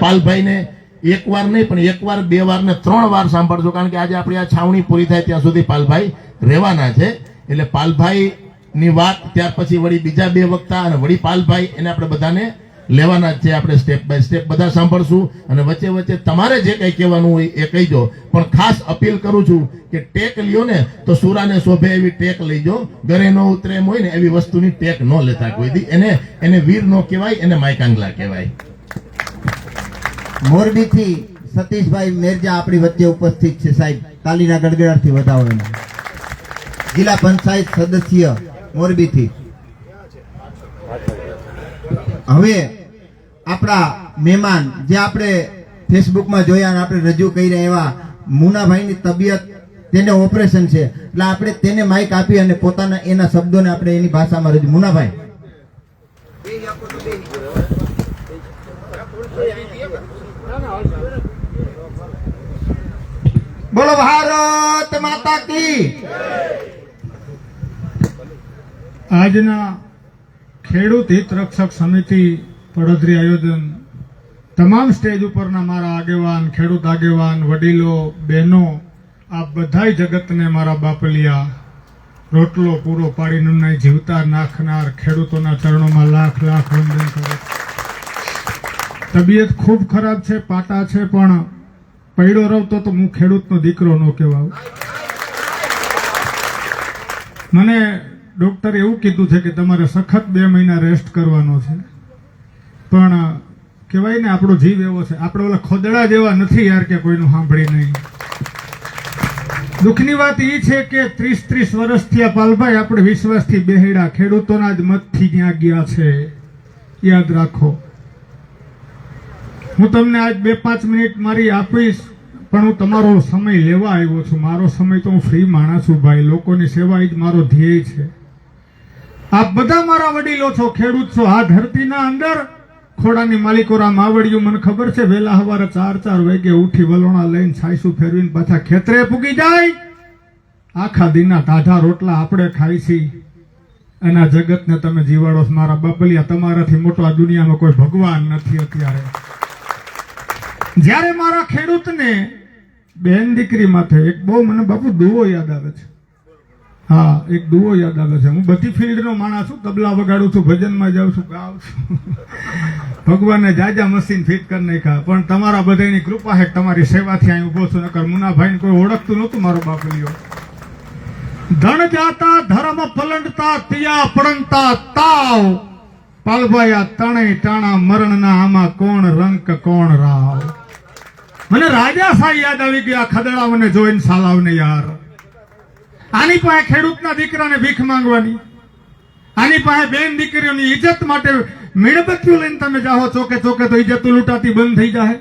પાલભાઈને એકવાર નહીં પણ એકવાર, બે વાર ને 3 વાર સાંભળજો, કારણ કે આજે આપણી આ છાવણી પૂરી થાય ત્યાં સુધી પાલભાઈ રહેવાના છે. એટલે પાલભાઈ ની વાત ત્યાર પછી વળી બીજા 2 વક્તા અને વળી પાલભાઈ, એને આપણે બધાને લેવાના જ છે. આપણે સ્ટેપ બાય સ્ટેપ બધા સાંભળશું અને વચ્ચે વચ્ચે તમારે જે કંઈ કહેવાનું હોય એ કહીજો. પણ ખાસ અપીલ કરું છું કે ટેક લ્યો ને તો સુરાને શોભે એવી ટેક લઈજો. ઘરે ન ઉતરે એમ હોય ને એવી વસ્તુની ટેક ન લેતા કોઈ દી. એને વીર નો કહેવાય, એને માયકાંગલા કહેવાય. મોરબીથી સતીશભાઈ મેરજા આપણી વચ્ચે ઉપસ્થિત છે. સાહેબ તાલીના ગડગડાટથી વધાવો એને. જિલ્લા પંચાયત સદસ્ય મોરબીથી. હવે આપણા મહેમાન જે આપણે ફેસબુકમાં જોયા અને આપણે રજૂ કરી રહ્યા એવા મુનાભાઈની તબિયત, તેને ઓપરેશન છે, એટલે આપણે તેને માઇક આપી અને પોતાના એના શબ્દોને આપણે એની ભાષામાં રજૂ. મુનાભાઈ, બોલો ભારત માતા કી. આજના ખેડૂત હિત રક્ષક સમિતિ પડધરી આયોજન તમામ સ્ટેજ ઉપરના મારા આગેવાન, ખેડૂત આગેવાન, વડીલો, બહેનો, આ બધાય જગતને મારા બાપલિયા રોટલો પૂરો પાડીને જીવતા નાખનાર ખેડૂતોના ચરણોમાં લાખ લાખ વંદન કરું. તબિયત ખૂબ ખરાબ છે, પાટા છે, પણ પૈડો રવતો તો હું ખેડૂતનો દીકરો ન કહેવાઉં. મને ડોક્ટરે એવું કીધું છે કે તમારે સખત 2 મહિના રેસ્ટ કરવાનો છે, પણ કહેવાય ને આપણો જીવ એવો છે, આપણે ઓલા ખોદડા જેવા નથી યાર કે કોઈનું સાંભળી નહીં. દુઃખની વાત એ છે કે 30 વર્ષથી આ પાલભાઈ આપણે વિશ્વાસથી બેહેડા ખેડૂતોના જ મતથી ત્યાં ગયા છે. યાદ રાખો. હું તમને આજ 2-5 મિનિટ મારી આપીશ, પણ હું તમારો સમય લેવા આવ્યો છું. મારો સમય તો હું ફ્રી માણસ છું ભાઈ. લોકોની સેવા એ જ મારો ધ્યેય છે. આપ બધા મારા વડીલો છો, ખેડૂત છો. આ ધરતીના અંદર ખોડાની માલિકોરા માવડિયું, મને ખબર છે, વહેલા સવારે 4 વાગે ઉઠી વલોણા લઈને છાયસું ફેરવીને પાછા ખેતરે પૂગી જાય. આખા દિનના તાજા રોટલા આપણે ખાઈ છીએ. એના જગતને તમે જીવાડો છો. મારા બાપલિયા, તમારાથી મોટો આ દુનિયામાં કોઈ ભગવાન નથી. અત્યારે જ્યારે મારા ખેડૂતને બેન દીકરી માથે એક બહુ મને બાપુ દુઓ યાદ આવે છે. હા, એક દુઓ યાદ આવે છે. હું બધી ફિલ્ડનો માણસ છું, તબલા વગાડું છું, ભજનમાં જાઉં છું, ગાઉં છું. ભગવાને જાજા મશીન ફિટ કરી નાખ્યા, પણ તમારા બધાની કૃપા છે, તમારી સેવાથી અહીં ઉભો છું. નકર મુનાભાઈને કોઈ ઓળખતું નહોતું મારો બાપલિયો. ધન જાતા ધર્મ પલંડતા તિયા પડંતા તાવ, પાલભાઈ તણે ટાણા મરણના આમાં કોણ રંક કોણ રાવ. મને રાજા સાઈ યાદ આવી ગયા. ખદડા મને જોઈને સાલાવને યાર. આની પાસે ખેડૂતના દીકરાને ભીખ માંગવાની, આની પાસે બેન દીકરીઓની ઇજ્જત માટે મીણબત્તીઓ લઈને તમે જાઓ ચોકે ચોકે તો ઇજ્જત લૂંટાતી બંધ થઈ જાય.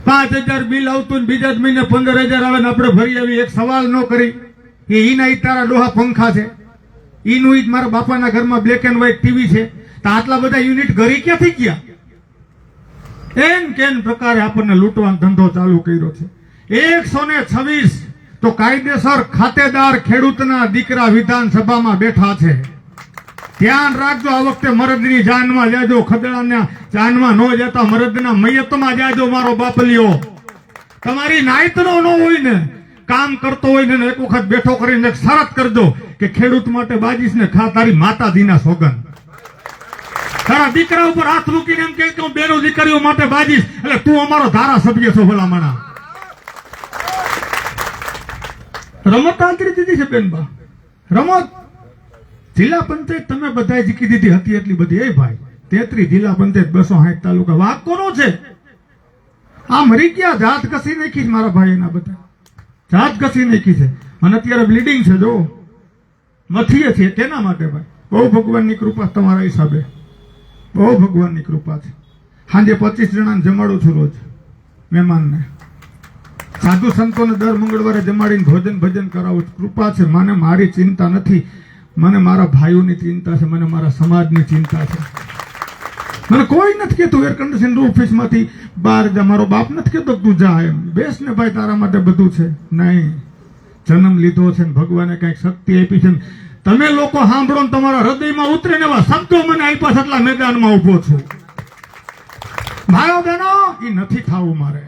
5000 બિલ આવતું બીજા જ મહિને 15000 આવે ને આપણે ભરી આવી. એક સવાલ ન કરી કે ઈના ઈ તારા ડોહા પંખા છે, ઈનું ઈ મારા બાપાના ઘરમાં બ્લેક એન્ડ વ્હાઈટ ટીવી છે, તો આટલા બધા યુનિટ ઘરે ક્યાંથી ગયા? એમ કેન પ્રકારે આપણને લૂંટવાનો ધંધો ચાલુ કર્યો છે. 126 તો કાયદેસર ખાતેદાર ખેડૂતના દીકરા વિધાનસભામાં બેઠા છે. ધ્યાન રાખજો. આ વખતે મરદની જાનમાં જાજો, ખદડાના જાનમાં ન જતા મરદના મૈયતમાં જાજો. મારો બાપલિયો, તમારી નાયતનો ન હોય ને, કામ કરતો હોય ને એક વખત બેઠો કરીને એક શરત કરજો કે ખેડૂત માટે બાજીશ ને ખા તારી માતાજીના સોગન. તારા દીકરા ઉપર હાથ મૂકીને એમ કે હું બેનો દીકરીઓ માટે બાજીશ, એટલે તું અમારો ધારાસભ્ય છો ભલામણા. રમત આંતરી દીધી છે બેનબા, રમત. જિલ્લા પંચાયત તમે બધા જીકી દીધી હતી એટલી બધી. એ ભાઈ 33 જિલ્લા પંચાયત 260 તાલુકા. વાક કોનો છે? આ મરી ગયા, જાત કસી નાખી મારા ભાઈ. એના બધા જાત કસી નાખી છે. અને અત્યારે બ્લીડિંગ છે, જો મથીએ છીએ. તેના માટે ભાઈ બહુ ભગવાનની કૃપા તમારા હિસાબે, બહુ ભગવાનની કૃપા છે. સાંજે 25 જણાને જમાડું છું રોજ મહેમાનને. સાધુ સંતોને દર મંગળવારે જમાડીને ભોજન ભજન કરાવું. કૃપા છે. મને મારી ચિંતા નથી, મને મારા ભાઈઓની ચિંતા છે, મને મારા સમાજની ચિંતા છે. મને કોઈ નથી કહેતું એર કન્ડિશન ઓફિસમાંથી બહાર જા. મારો બાપ નથી કહેતો તું જા, એમ બેસ ને ભાઈ, તારા માટે બધું છે. નહીં, જન્મ લીધો છે ને ભગવાને કઈક શક્તિ આપી છે. તમે લોકો સાંભળો ને તમારા હૃદયમાં ઉતરે ને એવા શબ્દો મને આપ્યા છે, એટલા મેદાનમાં ઉભો છું. ભાઈઓ બહેનો એ નથી થવું મારે.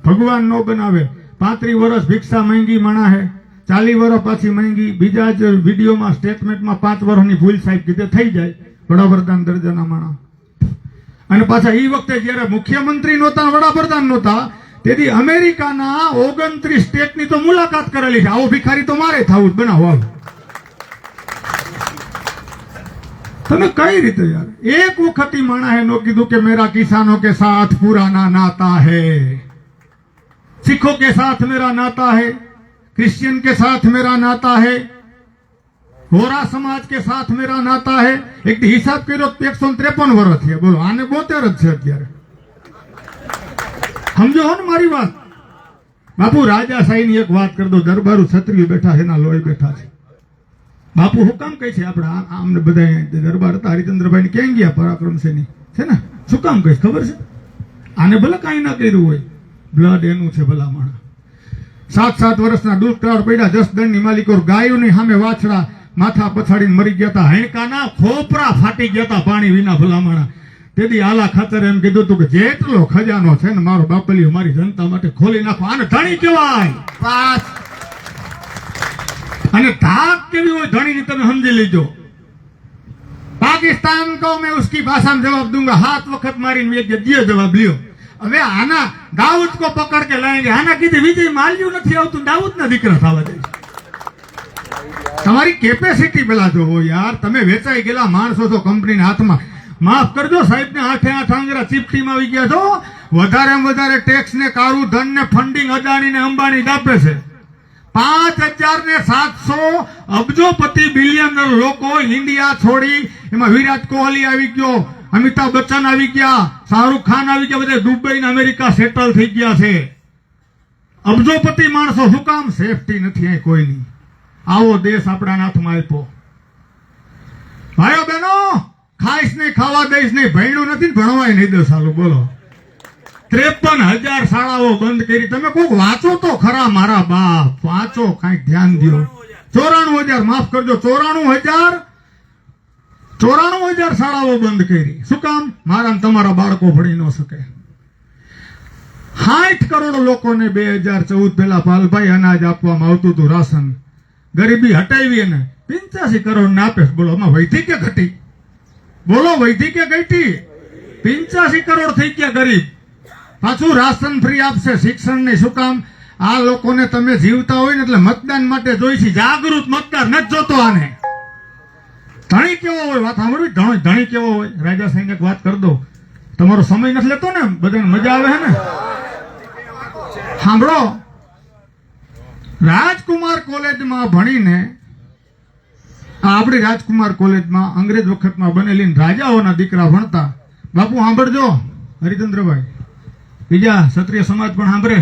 ભગવાન નો બનાવે. 35 વર્ષ ભિક્ષા માંગી માણા હે, 40 વર્ષ પાછી માંગી. બીજા જ વિડીયોમાં સ્ટેટમેન્ટમાં 5 વર્ષની ભૂલ સાહેબ કીધે થઈ જાય વડાપ્રધાન દરજાના માણા. અને પાછા એ વખતે જયારે મુખ્યમંત્રી નહોતા, વડાપ્રધાન નહોતા, તેથી અમેરિકાના 29 સ્ટેટની તો મુલાકાત કરેલી છે. આવો ભિખારી તો મારે થવું જ. બનાવો આવો. તમે કઈ રીતે યાર? એક વખત ही માણા હે નો કીધું કે મેરા કિસાનો કે સાથ પુરાના નાતા હૈ, सिखों के साथ मेरा नाता है, क्रिश्चियन के साथ मेरा नाता है, होरा समाज के साथ मेरा नाता है. एक हिसाब કર્યો 153 વર્ષ છે. બોલો, આને 72 જ છે અત્યારે. સમજો હો ને મારી વાત? બાપુ રાજાશાહી ની એક વાત કરી દો. દરબારું ક્ષત્રિય બેઠા છે, ના લોહી બેઠા છે. બાપુ હું કામ કહે છે આપડા આમને બધા દરબાર હતા હરિચંદ્રભાઈ ને ક્યાં ગયા પરાક્રમ સેની છે ને? શું કામ કહીશ ખબર છે? આને ભલે કાંઈ ના કર્યું હોય, બ્લડ એનું છે ભલા માણા. 7 વર્ષના દુષ્કાળ પડ્યા, 10 દંડની માલિકો ગાયોની સામે વાછડા માથા પછાડીને મરી ગયા હતા. હૈણકાના ખોપરા ફાટી ગયા હતા પાણી વિના ભલા માણા. તેથી આલા ખાતર એમ કીધું હતું કે જેટલો ખજાનો છે ને મારો બાપલિયો મારી જનતા માટે ખોલી નાખો. આને ધણી કહેવાય. પાસ. અને ધાક કેવી હોય ધણીની તમે સમજી લેજો. પાકિસ્તાન કો મેં ઉસકી ભાષામાં જવાબ દૂંગા. 7 વખત મારીને વેચે દિયો જવાબ લ્યો. હવે આના દાઉદ કો પકડ કે લાયેંગે. આના કીધે વિજય માલ્યું નથી આવતું, દાઉદ ના દીકરા થવા દે. તમારી કેપેસિટી પેલા જોવો યાર. તમે વેચાઈ ગયેલા માણસો છો કંપનીના હાથમાં. માફ કરજો સાહેબ ને 8 આંગળા ચીપટીમાં આવી ગયા છો. વધારેમાં વધારે ટેક્સ ને કાળું ધન ને ફંડિંગ અદાણી ને અંબાણી જ આપે છે. 5700 અબજોપતિ બિલિયનર લોકો ઇન્ડિયા છોડી, એમાં વિરાટ કોહલી આવી ગયો, અમિતાભ બચ્ચન આવી ગયા, શાહરુખ ખાન આવી ગયા, બધા દુબઈ ને અમેરિકા સેટલ થઈ ગયા છે. અબજોપતિ માણસો. શું કામ? સેફટી નથી અહીં કોઈની. આવો દેશ આપણા હાથમાં આપ્યો. ભાઈઓ બહેનો, ખાઈશ નહીં, ખાવા દઈશ નહીં, ભણ્યું નથી ને ભણવાય નહીં દો સાલું. બોલો, 53,000 શાળાઓ બંધ કરી. તમે કોઈક વાંચો તો ખરા મારા બાપ, વાંચો, કઈક ધ્યાન દો. 94,000 માફ કરજો, 94,000 શાળાઓ બંધ કરી. શું કામ? મારા ને તમારા બાળકો ભણી ન શકે. 60 કરોડ લોકોને 2014 પહેલા પાલભાઈ અનાજ આપવામાં આવતું હતું, રાશન. ગરીબી હટાવી અને 85 કરોડ ને આપે. બોલો, આમાં વૈધી કે ઘટી? બોલો, વૈધી કે ઘટી? 85 કરોડ થઈ ગયા ગરીબ. પાછું રાશન ફ્રી આપશે, શિક્ષણ નહીં. શું કામ? આ લોકોને તમે જીવતા હોય ને એટલે મતદાન માટે જોઈશે. જાગૃત મતદાર નથી જોતો આને. ધણી કેવો હોય? વાત સાંભળવી. ધણી કેવો હોય? રાજા સાહેબ એક વાત કરી દો. તમારો સમય નથી લેતો ને, બધાને મજા આવે છે ને? સાંભળો, રાજકુમાર કોલેજમાં ભણીને, આપણી રાજકુમાર કોલેજમાં અંગ્રેજ વખતમાં બનેલી રાજાઓના દીકરા ભણતા. બાપુ સાંભળજો હરિચંદ્રભાઈ, બીજા ક્ષત્રિય સમાજ પણ સાંભળે.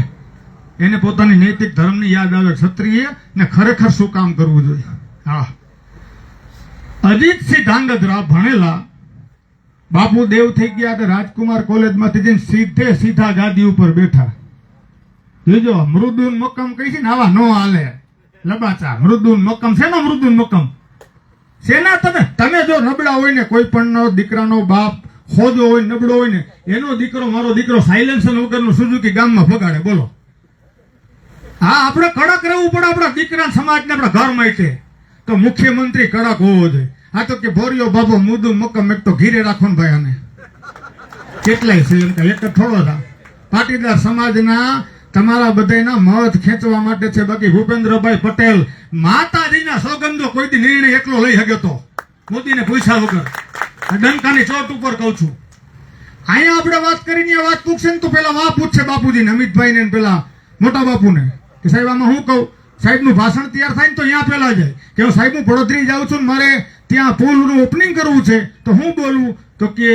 એને પોતાની નૈતિક ધર્મની યાદ આવે. ક્ષત્રિય ને ખરેખર શું કામ કરવું જોઈએ. હા, અજીતસિંહ ધાંગધ્રા ભણેલા. બાપુ દેવ થઈ ગયા તો રાજકુમાર કોલેજમાંથી જઈને સીધા ગાદી ઉપર બેઠા. જોજો, મૃદુન મક્કમ કહી છે ને, આવા નો હાલે. લબાચા મૃદુન મક્કમ. શેનો મૃદુન મક્કમ? શેના? તમે જો નબળા હોય ને, કોઈ પણ દીકરાનો બાપ ખોજો હોય, નબળો હોય ને, એનો દીકરો, મારો દીકરો સાયલેન્સર વગરનું સુઝુકી ગામમાં ભગાડે. બોલો, હા, આપણે કડક રહેવું પડે આપણા દીકરા સમાજને, આપણા ઘર માટે. તો મુખ્યમંત્રી કડક હોવો જોઈએ. આ તો કે ભોરિયો બાબો મુદુ મક્કમ, એક તો ઘીરે રાખો ને ભાઈ. આને કેટલાય શ્રીલંકા એક જ થોડો હતા. પાટીદાર સમાજના તમારા બધાના મત ખેંચવા માટે છે. બાકી ભૂપેન્દ્રભાઈ પટેલ માતાજીના સોગંદો કોઈ દી નિર્ણય એકલો લઈ શકે તો મોદીને પૂછ્યા વગર. ડંકાની ચોટ ઉપર કહું છું. અહીંયા આપણે વાત કરીને વાત પૂછશે ને તો પેલા વા પૂછશે બાપુજીને, અમિતભાઈ ને પેલા મોટા બાપુને કે સાહેબ આમાં હું કહું. સાહેબનું ભાષણ તૈયાર થાય ને તો અહીંયા પેલા જાય કે હું સાહેબ હું વડોદરી જાઉં છું, મારે ત્યાં પુલનું ઓપનિંગ કરવું છે, તો હું બોલું તો કે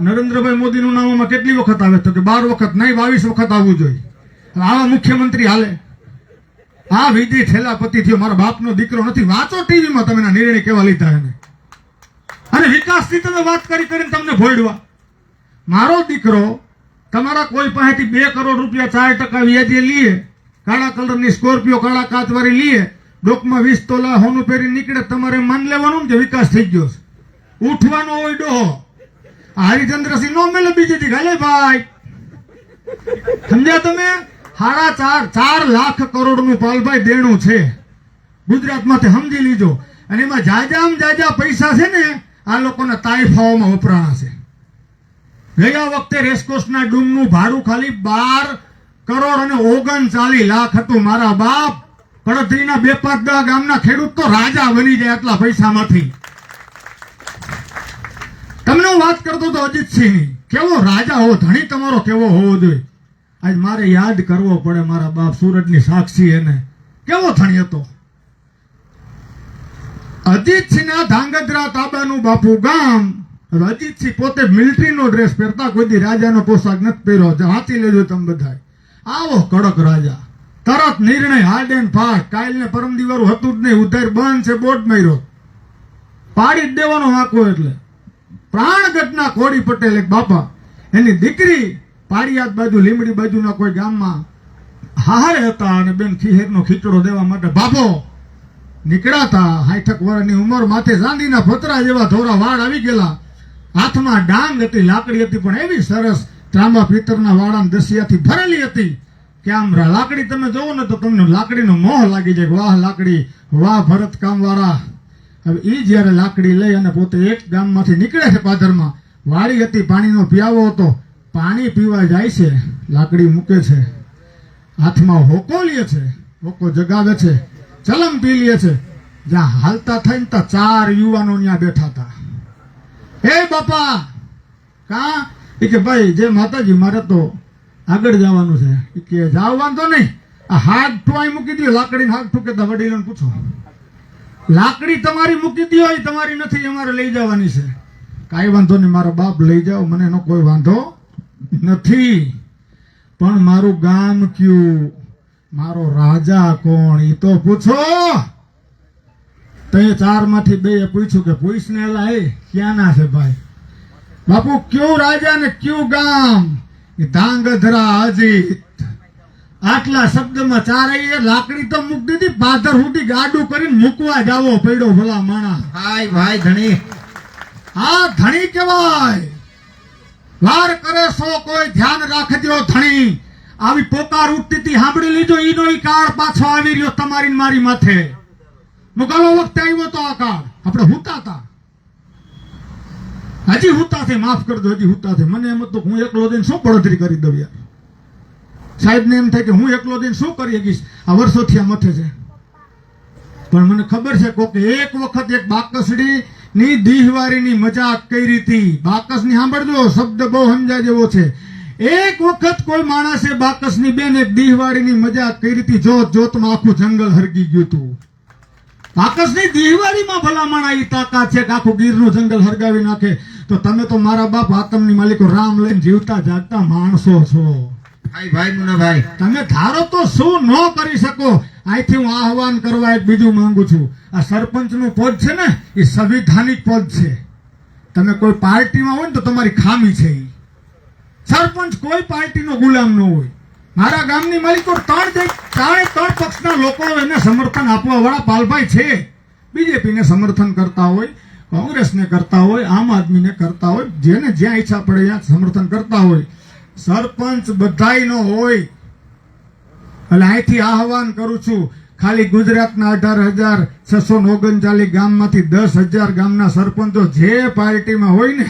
નરેન્દ્રભાઈ મોદીનું નામ આમાં કેટલી વખત આવે? તો કે 12 વખત નહીં, 22 વખત આવવું જોઈએ. આવા મુખ્યમંત્રી હાલે? આ વિજય ઠેલાપતિ થયો, મારા બાપનો દીકરો નથી. વાંચો ટીવીમાં તમે નિર્ણય કેવા લીધા એને. અને વિકાસની તમે વાત કરીને તમને ભોળવા. મારો દીકરો તમારા કોઈ પાસેથી 2 કરોડ રૂપિયા 4% વ્યાજે લીએ, કાળા કલરની સ્કોર્પિયો કાળા કાચવાળી લીએ, ડોકમાં 20 તોલા હોનું પહેરી નીકળે, તમારે માન લેવાનું ને કે વિકાસ થઈ ગયો છે. ઉઠવાનો હોય ડોહો. હરિચંદ્રસિંહ નો મેલે બીજી થી ગાલે ભાઈ સમજ્યા તમે? 4.5 લાખ કરોડ નું પાલભાઈ દેણું છે ગુજરાતમાંથી, સમજી લીજો. અને એમાં જાજા પૈસા છે ને આ લોકોના તાઇફાઓમાં વપરાણા છે. ગયા વખતે રેસકોર્સના ડૂમનું ભાડું ખાલી 12 કરોડ અને 39 લાખ હતું. મારા બાપ પડતરીના 2-5 ગામના ખેડૂત તો રાજા બની જાય આટલા પૈસામાંથી. તમને હું વાત કરતો હતો અજીતસિંહની, કેવો રાજા હોવો, ધણી તમારો કેવો હોવો જોઈએ. આજ મારે યાદ કરવો પડે મારા બાપ સુરતની સાક્ષી, એને કેવો ધણી હતો. અજીતસિંહના ધાંગધ્રા તાબાનું બાપુ ગામ. અજીતસિંહ પોતે મિલિટરીનો ડ્રેસ પહેરતા, કોઈ દી રાજાનો પોશાક નથી પહેર્યો. વાંચી લેજો તમે બધા. આવો કડક રાજા, તરત નિર્ણય, હાર્ડ એન્ડ ફાસ્ટ. કાલ ને પરમ દીવારું હતું જ નહીં, ઉધાર બંધ છે, બોટ માર્યો, પાડી જ દેવાનો વાંકો. એટલે પ્રાણગઢના કોડી પટેલ એક બાપા, એની દીકરી પાડિયાદ બાજુ લીમડી બાજુના કોઈ ગામમાં હારે હતા અને બેન ખીહેરનો ખીચડો દેવા માટે બાપો નીકળ્યા હતા. 60 વર્ષની ઉંમર, માથે ચાંદીના ફતરા જેવા ધોરા વાળ આવી ગયેલા, હાથમાં ડાંગ હતી, લાકડી હતી, પણ એવી સરસ ત્રાંબા પિત્તરના વાળા દસિયાથી ભરેલી હતી કે આમ લાકડી તમે જોવો ને તો તમને લાકડીનો મોહ લાગી જાય. વાહ લાકડી, વાહ ભરત કામ વાળા. હવે એ જયારે લાકડી લઈ અને પોતે એક ગામમાંથી નીકળે છે, પાદરમાં વાડી હતી, પાણીનો પિયાવો હતો, પાણી પીવા જાય છે, લાકડી મૂકે છે, હાથમાં હોકો લે છે, હોકો જગાવે છે, ચલમ પી લે છે. જ્યાં હાલતા થઈને તો 4 યુવાનો ત્યાં બેઠા હતા. એ બાપા કા? એ કે ભાઈ જય માતાજી, મારે તો આગળ જવાનું છે. એ કે જાવ, વાંધો નહીં, આ હાથ ટુઆઈ મૂકી દો. લાકડીને હાથ ઠૂકે તો વડીલોને પૂછો, લાકડી તમારી મૂકી દો, એ તમારી નથી, અમારે લઈ જવાની છે. કાંઈ વાંધો નહીં, મારો બાપ લઈ જાઓ, મને એનો કોઈ વાંધો નથી, પણ મારું ગામ કયું, મારો રાજા કોણ, એ તો પૂછો. તે 4 માંથી 2 પૂછ્યું કે પૂછને એલા એ ક્યાંના છે ભાઈ? બાપુ ક્યું રાજા ને ક્યું ગામ? ધાંગધ્રા અજીત. આટલા શબ્દમાં 4 લાકડી તો મૂકી દીધી, પાથર સુધી ગાડું કરીને મૂકવા જાવો પડ્યો. ભલા માણા, હાય ભાઈ ધણી, આ ધણી કહેવાય. વાર કરે સો કોઈ ધ્યાન રાખજો ધણી. આવી પોકાર ઉઠતી હતી, સાંભળી લીધો, ઈનો ઈ કાળ પાછો આવી રહ્યો તમારી ને મારી માથે. મુગાલો વખતે આવ્યો તો આ કાળ, આપણે હુતા હતા, હજી હુતા છે, માફ કરજો, હજી હુતા છે. મને એમ હતું હું એકલો જઈને શું પડતરી કરી દઉં યાર. સાહેબ ને એમ થાય કે હું એકલો જઈને શું કરી શકીશ, આ વર્ષોથી આ મથે છે. પણ મને ખબર છે કોકે એક વખત એક બાકસડી ની દીહવારીની મજાક કરી હતી. બાકસની સાંભળજો, શબ્દ બહુ સમજા જેવો છે. એક વખત કોઈ માણસે બાકસની બેન એક દીહવારીની મજાક કરી હતી, જોત જોતમાં આખું જંગલ હરગી ગયું હતું. બાકસની દીહવારીમાં ભલા માણા ઈ તાકાત છે કે આખું ગીરનું જંગલ હરગાવી નાખે. તો તમે તો મારા બાપ આતમની માલિકો રામ લઈને જીવતા જાગતા માણસો છો. હાય ભાઈ મુનાભાઈ, તમે ધારો તો શું ન કરી શકો. અહીંથી હું આહવાન કરવા એક બીજું માંગુ છું. આ સરપંચનું પદ છે ને, એ સંવિધાનિક પદ છે. તમે કોઈ પાર્ટીમાં હોય ને તો તમારી ખામી છે. સરપંચ કોઈ પાર્ટીનો ગુલામ ન હોય. મારા ગામની માલિકો 3 પક્ષના લોકો એને સમર્થન આપવા વાળા પાલભાઈ છે. બીજેપીને સમર્થન કરતા હોય, કોંગ્રેસને કરતા હોય, આમ આદમીને કરતા હોય, જેને જ્યાં ઈચ્છા પડે ત્યાં સમર્થન કરતા હોય. સરપંચ બધાયનો હોય. એટલે અહીંથી આહવાન કરું છું, ખાલી ગુજરાતના 18,639 ગામમાંથી 10,000 ગામના સરપંચો જે પાર્ટીમાં હોય ને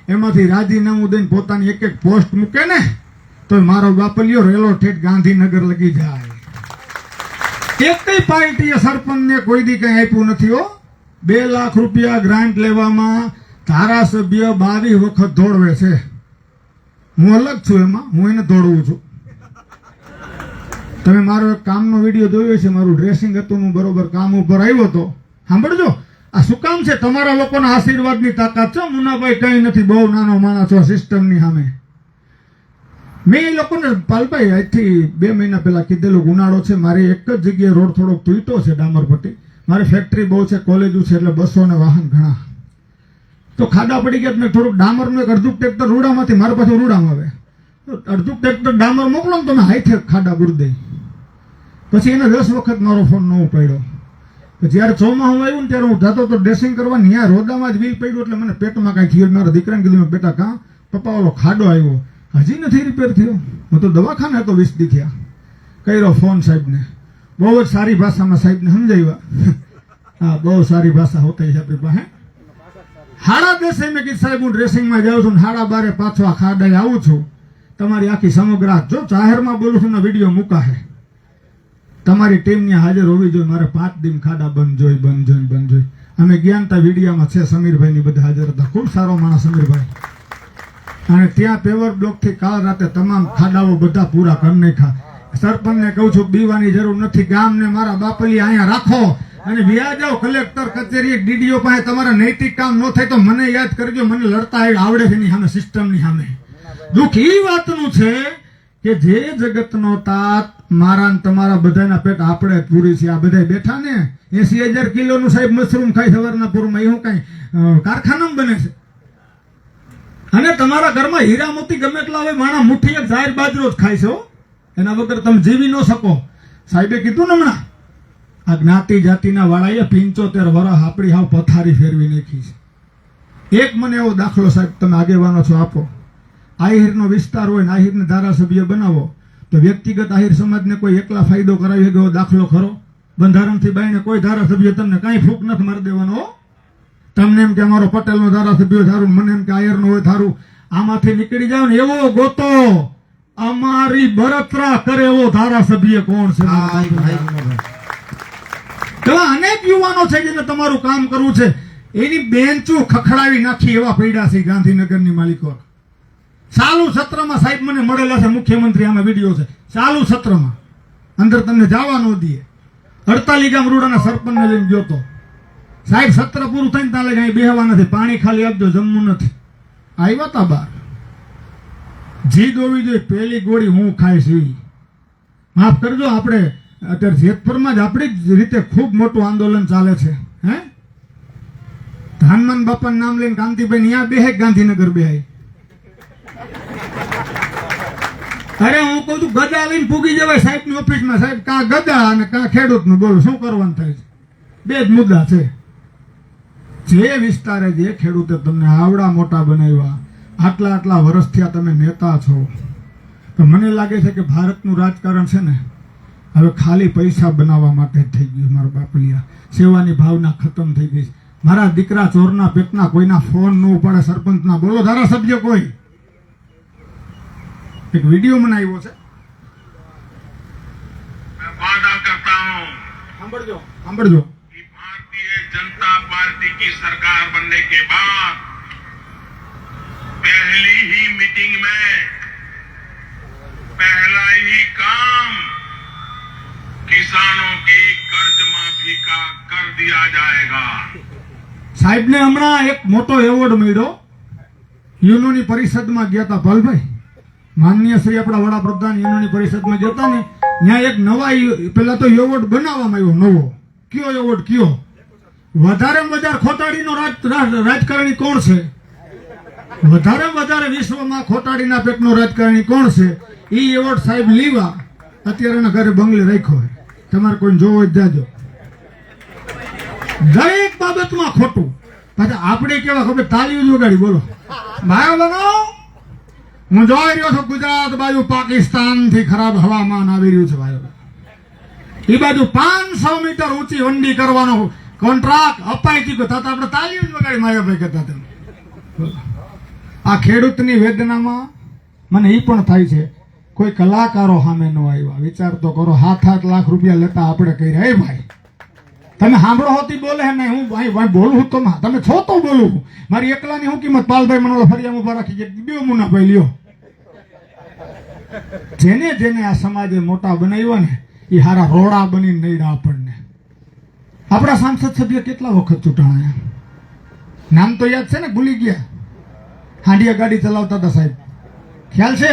એમાંથી રાજીનામું દઈને પોતાની એક પોસ્ટ મૂકે ને તો મારો બાપલિયો રેલો ઠેઠ ગાંધીનગર લગી જાય. એકય પાર્ટીએ સરપંચને કોઈ દી કઈ આપ્યું નથી. 2 લાખ રૂપિયા ગ્રાન્ટ લેવામાં ધારાસભ્ય 22 વખત દોડવે છે. હું અલગ છું, એમાં હું એને દોડવું છું. તમે મારો એક કામનો વિડીયો જોયો છે, મારું ડ્રેસિંગ હતું, હું બરોબર કામ ઉપર આવ્યો હતો. સાંભળજો, આ શું કામ છે? તમારા લોકોના આશીર્વાદની તાકાત છે. મુનાભાઈ કઈ નથી, બહુ નાનો માણસ છો સિસ્ટમની સામે. મેં એ લોકોને પાલભાઈ આજથી 2 મહિના પહેલા કીધેલું, ઉનાળો છે, મારે એક જ જગ્યાએ રોડ થોડોક તૂટ્યો છે, ડામરપટ્ટી. મારે ફેક્ટરી બહુ છે, કોલેજો છે, એટલે બસો ને વાહન ઘણા. તો ખાડા પડી ગયા, મેં થોડુંક ડામરનું એક અડધું ટ્રેક્ટર રૂડામાંથી, મારે પાછું રૂડામાં આવે, તો અડધું ટ્રેક્ટર ડામર મોકલો ને તો મેં હાથે ખાડા બુર દઈ. પછી એને 10 વખત મારો ફોન ન ઉપાડ્યો. તો જ્યારે ચોમાસું આવ્યું ને ત્યારે હું જતો તો ડ્રેસિંગ કરવા ને ત્યાં રોદામાં જ વીલ પડ્યું એટલે મને પેટમાં કાંઈ થયું. મારા દીકરાને કીધું બેટા કાં પપ્પા ઓલો ખાડો આવ્યો હજી નથી રિપેર થયો. હું તો દવાખાને હતો 20 દી થયા. કર્યો ફોન સાહેબને, બહુ જ સારી ભાષામાં સાહેબને સમજાવ્યા. હા બહુ સારી ભાષા હોતી છે આપણી પાસે. 10:30 મેં કીધું સાહેબ હું ડ્રેસિંગમાં જાઉં છું ને 12:30 પાછો આ ખાડાએ આવું છું. તમારી આખી સમગ્ર જો જાહેરમાં બોલું છું ને વિડીયો મૂકા છે. તમારી ટીમની હાજર હોવી જોઈએ. મારે 5 દિન ખાડા બંધ જોઈ. અમે ગયા હતા વિડીયામાં છે સમીરભાઈની બધા હાજર હતા. ખૂબ સારો માણસ સમીરભાઈ. અને ત્યાં પેવર બ્લોકથી કાલ રાતે તમામ ખાડાઓ બધા પૂરા કરી નાખ્યા. સરપંચને કહું છું બીવાની જરૂર નથી. ગામને મારા બાપલી અહીંયા રાખો અને વ્યા જાઓ કલેક્ટર કચેરી ડીડીઓ પાસે. તમારા નૈતિક કામ ન થાય તો મને યાદ કરજો. મને લડતા આવડે છે એની સામે, સિસ્ટમની સામે. દુઃખ એ વાતનું છે કે જે જગતનો તાત મારા ને તમારા બધાના પેટ આપણે પૂરી છે. આ બધા બેઠા ને 80,000 કિલોનું સાહેબ મશરૂમ ખાઈ સવારના પૂરમાં, એવું કઈ કારખાનામાં બને છે. અને તમારા ઘરમાં હીરા મોતી ગમે એટલા હોય, માણા મુઠ્ઠી એક જાહેર બાજરો જ ખાય છે. એના વગર તમે જીવી ન શકો. સાહેબે કીધું ને હમણાં આ જ્ઞાતિ જાતિના વાળાએ 75 વર્ષ આપણી હાવ પથારી ફેરવી નાખી છે. એક મને એવો દાખલો સાહેબ તમે આગેવાનો છો આપો. આહિરનો વિસ્તાર હોય ને આહિરને ધારાસભ્ય બનાવો તો વ્યક્તિગત આહિર સમાજને કોઈ એકલા ફાયદો કરાવી ગયો દાખલો ખરો? બંધારણથી બાઈને કોઈ ધારાસભ્ય તમને કાંઈ ફૂંક નથી મારી દેવાનો. તમને એમ કે અમારો પટેલનો ધારાસભ્ય થારું, મને એમ કે આહિરનો હોય થારું. આમાંથી નીકળી જાવ ને એવો ગોતો અમારી બળતરા કરે એવો ધારાસભ્ય કોણ છે? એવા અનેક યુવાનો છે જેને તમારું કામ કરવું છે. એની બેન્ચો ખખડાવી નાખી એવા પૈડા છે ગાંધીનગરની માલિકો. ચાલુ સત્રમાં સાહેબ મને મળેલા છે મુખ્યમંત્રી. આમાં વિડીયો છે. ચાલુ સત્રમાં અંદર તમને જવા ન દે. 48 ગામ રૂડાના સરપંચને લઈને ગયો તો સાહેબ સત્ર પૂરું થઈને ત્યાં લઈને બેહવા નથી, પાણી ખાલી આપજો, જમવું નથી. આવ્યા તા બાર. જીદ હોવી જોઈએ. પહેલી ગોળી હું ખાઈશ એ માફ કરજો. આપણે અત્યારે જેતપુરમાં જ આપણી જ રીતે ખૂબ મોટું આંદોલન ચાલે છે. હનુમાન બાપાનું નામ લઈને કાંતિભાઈ ત્યાં બેહે, ગાંધીનગર બેહાય. અરે હું કહું છું ગદા લઈને પૂગી જવાય સાહેબની ઓફિસમાં. સાહેબ કાં ગદા અને કાં ખેડૂતનું બોલો શું કરવાનું થાય છે? બે જ મુદ્દા છે. જે વિસ્તારે જે ખેડૂતે તમને આવડા મોટા બનાવ્યા, આટલા વર્ષ થયા તમે નેતા છો, તો મને લાગે છે કે ભારતનું રાજકારણ છે ને હવે ખાલી પૈસા બનાવવા માટે જ થઈ ગયું. મારા બાપલિયા સેવાની ભાવના ખતમ થઈ ગઈ. મારા દીકરા ચોરના પેટના કોઈના ફોન ન ઉપાડે, સરપંચના બોલો ધારાસભ્ય કોઈ. एक वीडियो में આવ્યો છે, मैं वादा करता हूं સાંભળજો कि भारतीय जनता पार्टी की सरकार बनने के बाद पहली ही मीटिंग में पहला ही काम किसानों की कर्ज माफी का कर दिया जाएगा. સાહેબ ને હમણાં એક મોટો એવોર્ડ મળ્યો. યુનોની પરિષદમાં ગયા હતા પાલભાઈ, માનનીય શ્રી આપણા વડાપ્રધાન યુનોની પરિષદમાં જતા ને ત્યાં એક નવા પેલા તો એવોર્ડ બનાવવામાં આવ્યો નવો. કયો એવોર્ડ? કયો વધારેમાં વધારે ખોટાડીનો રાજકારણી કોણ છે? વધારેમાં વધારે વિશ્વમાં ખોટાડીના પેટનો રાજકારણી કોણ છે? એ એવોર્ડ સાહેબ લીવા અત્યારે એના ઘરે બંગલે રાખ્યો હોય. તમારે કોઈ જોવો જ જાજો. દરેક બાબતમાં ખોટું. પાછા આપણે કેવા ખબર તાલીઓ જ વગાડી. બોલો ભાઈ બનો, હું જોઈ રહ્યો છું ગુજરાત બાજુ પાકિસ્તાન થી ખરાબ હવામાન આવી રહ્યું છે ભાઈઓ. એ બાજુ 500 મીટર ઊંચી વંડી કરવાનો કોન્ટ્રાક્ટ અપાઈ ચૂક્યો. થતા આપણે તાલીમ જ વગાડી માયાભાઈ કહેતા હતા. આ ખેડૂતની વેદનામાં મને એ પણ થાય છે કોઈ કલાકારો સામે ન આવ્યા. વિચાર તો કરો, 7-8 લાખ રૂપિયા લેતા આપણે કર્યા. એ ભાઈ તમે સાંભળો હોતી બોલે હે નહીં, હું ભાઈ બોલું તો તમે છો તો બોલું. મારી એકલાની હું કિંમત? પાલભાઈ મને ફરિયામ ઉભા રાખી બે મુનાભાઈ લ્યો. જેને જેને આ સમાજે મોટા બનાવ્યા ને એ હારા રોડા બનીને નડ્યા આપણને. આપણા સાંસદ સભ્ય કેટલા વખત ચૂંટાણા? નામ તો યાદ છે ને, ભૂલી ગયા. હાંડિયા ગાડી ચલાવતા હતા સાહેબ, ખ્યાલ છે?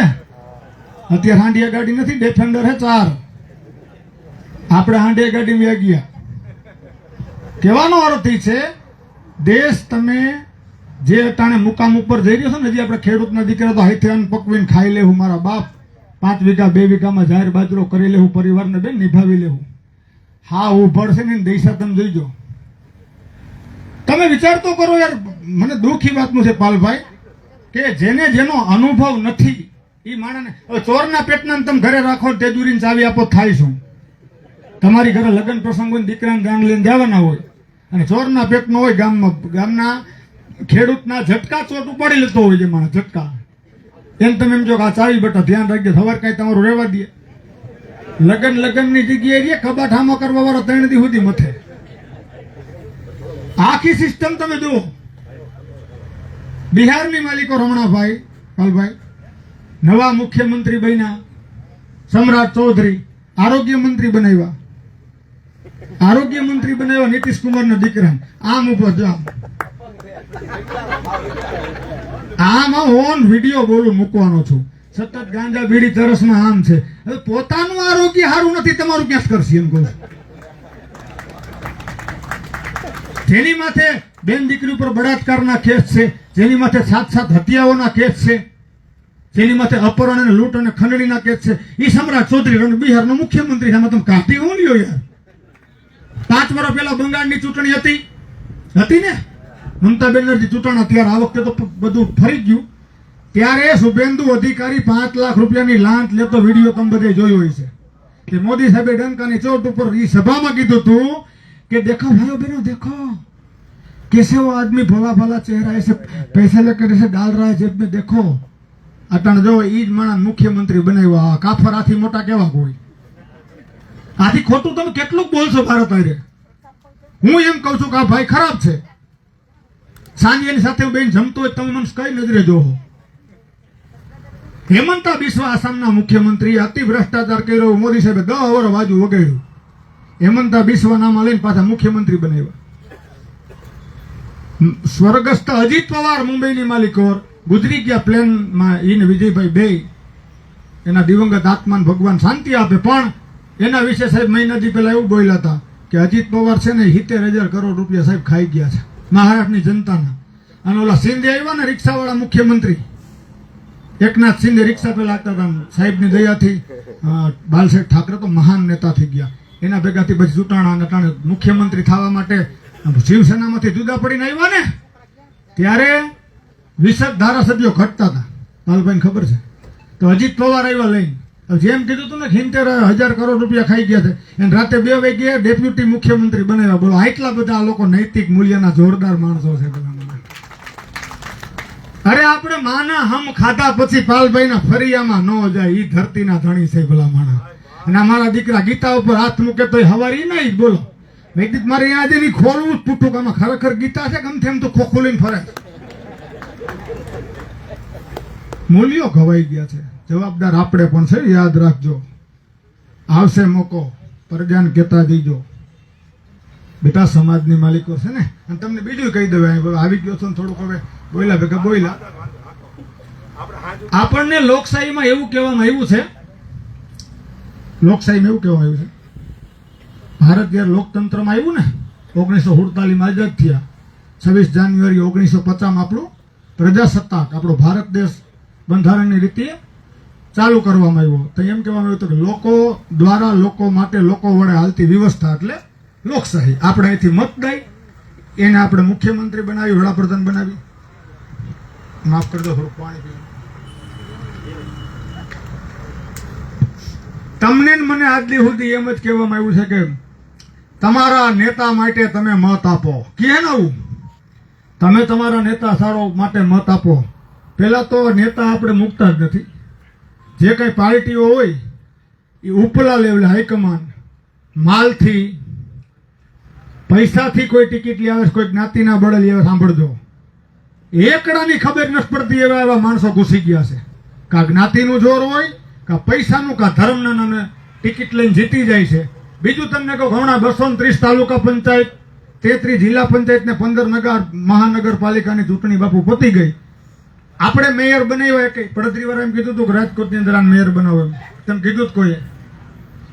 અત્યારે હાંડિયા ગાડી નથી, ડિફેન્ડર હે 4. આપણે હાંડિયા ગાડી વ્યા ગયા. કહેવાનો અર્થ એ છે દેશ તમે જે અટાણે મુકામ ઉપર જઈ રહ્યો છો ને, હજી આપણે ખેડૂતના દીકરા તો હાથે અન્ન પકવીને ખાઈ લેવું. મારા બાપ 5 વીઘા 2 વીઘામાં જાહેર બાજરો કરી લેવું, પરિવારને બેન નિભાવી લેવું. હા ઉભડશે ને દૈસા તમે જોઈજો. તમે વિચાર તો કરો યાર, મને દુઃખી વાતનું છે પાલભાઈ કે જેને જેનો અનુભવ નથી એ માણસને. હવે ચોરના પેટના તમે ઘરે રાખો, તેજુરીને ચાવી આપો, થાય શું? તમારી ઘરે લગ્ન પ્રસંગ હોય, દીકરાને ગામ લઈને જવાના હોય અને ચોરના પેટનો હોય, ગામના ખેડૂતના ઝટકા ચોટ ઉપાડી લેતો હોય છે માણસ, ઝટકા. એમ તમે એમ જો કે આ ચાવી બેટા ધ્યાન રાખજો, સવાર કાંઈ તમારું રહેવા દે. લગ્નની જગ્યાએ રે કબાટ હામો કરવા વાળો 3 દી સુધી મથે. આખી સિસ્ટમ તમે જુઓ. બિહારની માલિકો રમણાભાઈ પાલભાઈ નવા મુખ્યમંત્રી બન્યા, સમ્રાટ ચૌધરી આરોગ્ય મંત્રી બનાવ્યા. આરોગ્ય મંત્રી બનાવ્યા નીતિશ કુમારના દીકરા. આમ ઉભો જો આમાં ઓન વિડીયો બોલું મૂકવાનો છું, સતત ગાંજા બીડી તરસમાં આમ છે. હવે પોતાનું આરોગ્ય સારું નથી, તમારું ક્યાં કરશે એમ કહું છું. જેની માથે બેન દીકરી ઉપર બળાત્કારના કેસ છે, જેની માથે 7 હત્યાઓના કેસ છે, જેની માથે અપહરણ અને લૂંટ અને ખંડણીના કેસ છે, એ સમ્રાટ ચૌધરી બિહારનો મુખ્યમંત્રી છે. તમે કાઢી હું લ્યો યાર. 5 વર્ષ પહેલા બંગાળની ચૂંટણી હતી ને, મમતા બેનર્જી ચૂંટણા, ત્યારે આ વખતે તો બધું ફરી ગયું. ત્યારે શુભેન્દુ અધિકારી 5 લાખ રૂપિયાની લાંચ લેતો વિડીયો તમે બધે જોયો હોય છે કે મોદી સાહેબે ડંકાની ચોટ ઉપર એ સભામાં કીધું હતું कि देखो भाइयों बहनों देखो कैसे वो आदमी भोला भाला चेहरा ऐसे पैसे लेकर ऐसे डाल रहा है जेब में, देखो अटण जो ईज माणस मुख्यमंत्री बनाव्या. काफर आથી મોટા કેવા કોઈ? આથી ખોટું તમે કેટલું બોલશો ભારત આરે? હું એમ કહું છું કે આ ભાઈ ખરાબ છે. સાંજે એની સાથે બેન જમતો હોય તમે મને કઈ નજરે જોવો. હેમંતા બિસ્વા આસામના મુખ્યમંત્રી અતિ ભ્રષ્ટાચાર કર્યો, મોદી સાહેબે 10 વર્ષ બાજુ વગાડ્યું. હેમંતા બિસ્વા નામ લઈને પાછા મુખ્યમંત્રી બનાવ્યા. સ્વર્ગસ્થ અજીત પવાર મુંબઈની માલિકો ગુજરી ગયા પ્લેનમાં, એને વિજયભાઈ બે એના દિવંગત આત્માને ભગવાન શાંતિ આપે. પણ એના વિશે સાહેબ મહિનાથી પહેલા એવું બોલ્યા હતા કે અજીત પવાર છે ને 70,000 કરોડ રૂપિયા સાહેબ ખાઈ ગયા છે મહારાષ્ટ્રની જનતાના. અને ઓલા શિંદે આવ્યા ને રિક્ષાવાળા મુખ્યમંત્રી એકનાથ શિંદે રિક્ષા પેલા આપતા હતા. સાહેબની દયાથી બાલસાહેબ ઠાકરે તો મહાન નેતા થઈ ગયા. એના ભેગાથી પછી ચૂંટાણા મુખ્યમંત્રી થવા માટે શિવસેનામાંથી જુદા પડીને આવ્યા ને, ત્યારે 20 ધારાસભ્યો ઘટતા હતા. લાલભાઈ ખબર છે. તો અજીત પવાર આવ્યા લઈને, જેમ કીધું હતું ને 70,000 કરોડ રૂપિયા ખાઈ ગયા છે, એને રાતે 2 વાગે ડેપ્યુટી મુખ્યમંત્રી બનાવ્યા. બોલો આટલા બધા આ લોકો નૈતિક મૂલ્યના જોરદાર માણસો છે બધા. અરે આપણે માના હમ ખાધા પછી પાલભાઈના ફરિયામાં ન જાય, ઈ ધરતીના ધણી છે ભલા માણા. અને મારા દીકરા ગીતા ઉપર હાથ મૂકે તો હવારી નહીં. બોલો વૈદિક મારે આજે ની ખોલવું જ પૂછું કે આમાં ખરેખર ગીતા છે, ગમતે એમ તો ખોખુલીને ફરે. મૂલ્યો ખવાઈ ગયા છે. જવાબદાર આપણે પણ છે, યાદ રાખજો. આવશે મોકો, પ્રજાને કહેતા જઈજો બેટા સમાજની માલિકો છે ને. અને તમને બીજું કહી દેવાય, આવી ગયો છો ને થોડુંક હવે બોયલા ભેગા બોયલા. આપણને લોકશાહીમાં એવું કહેવામાં આવ્યું છે, લોકશાહીમાં એવું કહેવામાં આવ્યું છે, ભારત જયારે લોકતંત્રમાં આવ્યું ને 1947 આઝાદ થયા, 26 જાન્યુઆરી 1950 આપણું પ્રજાસત્તાક આપણો ભારત દેશ બંધારણની રીતે ચાલુ કરવામાં આવ્યો. તો એમ કહેવામાં આવ્યું હતું કે લોકો દ્વારા લોકો માટે લોકો વડે હાલતી વ્યવસ્થા એટલે લોકશાહી. આપણે અહીંથી મત દઈ એને આપણે મુખ્યમંત્રી બનાવી, વડાપ્રધાન બનાવી. માફ કરજો થોડું પાણી પીવું. તમને મને આજથી સુધી એમ જ કહેવામાં આવ્યું છે કે તમારા નેતા માટે તમે મત આપો. કે નવું તમે તમારા નેતા સારો માટે મત આપો. પેલા તો નેતા આપણે મૂકતા જ નથી. જે કઈ પાર્ટીઓ હોય એ ઉપલા લેવલે હાઈકમાન્ડ માલથી પૈસાથી કોઈ ટિકિટ લઈ આવે, કોઈ જ્ઞાતિના બળે લઈ આવે. સાંભળજો, એકડાની ખબર નથી પડતી એવા એવા માણસો ઘૂસી ગયા છે. કા જ્ઞાતિનું જોર હોય, કા પૈસાનું, કા ધર્મના ટિકિટ લઈને જીતી જાય છે. બીજું તમને કહું, હમણાં 230 તાલુકા પંચાયત, 33 જિલ્લા પંચાયત ને 15 મહાનગરપાલિકાની ચૂંટણી બાપુ પતી ગઈ. આપણે મેયર બનાવ્યા કે પડતરી વાળા એમ કીધું હતું કે રાજકોટની અંદર મેયર બનાવો એમ તેમ કીધું જ કોઈએ.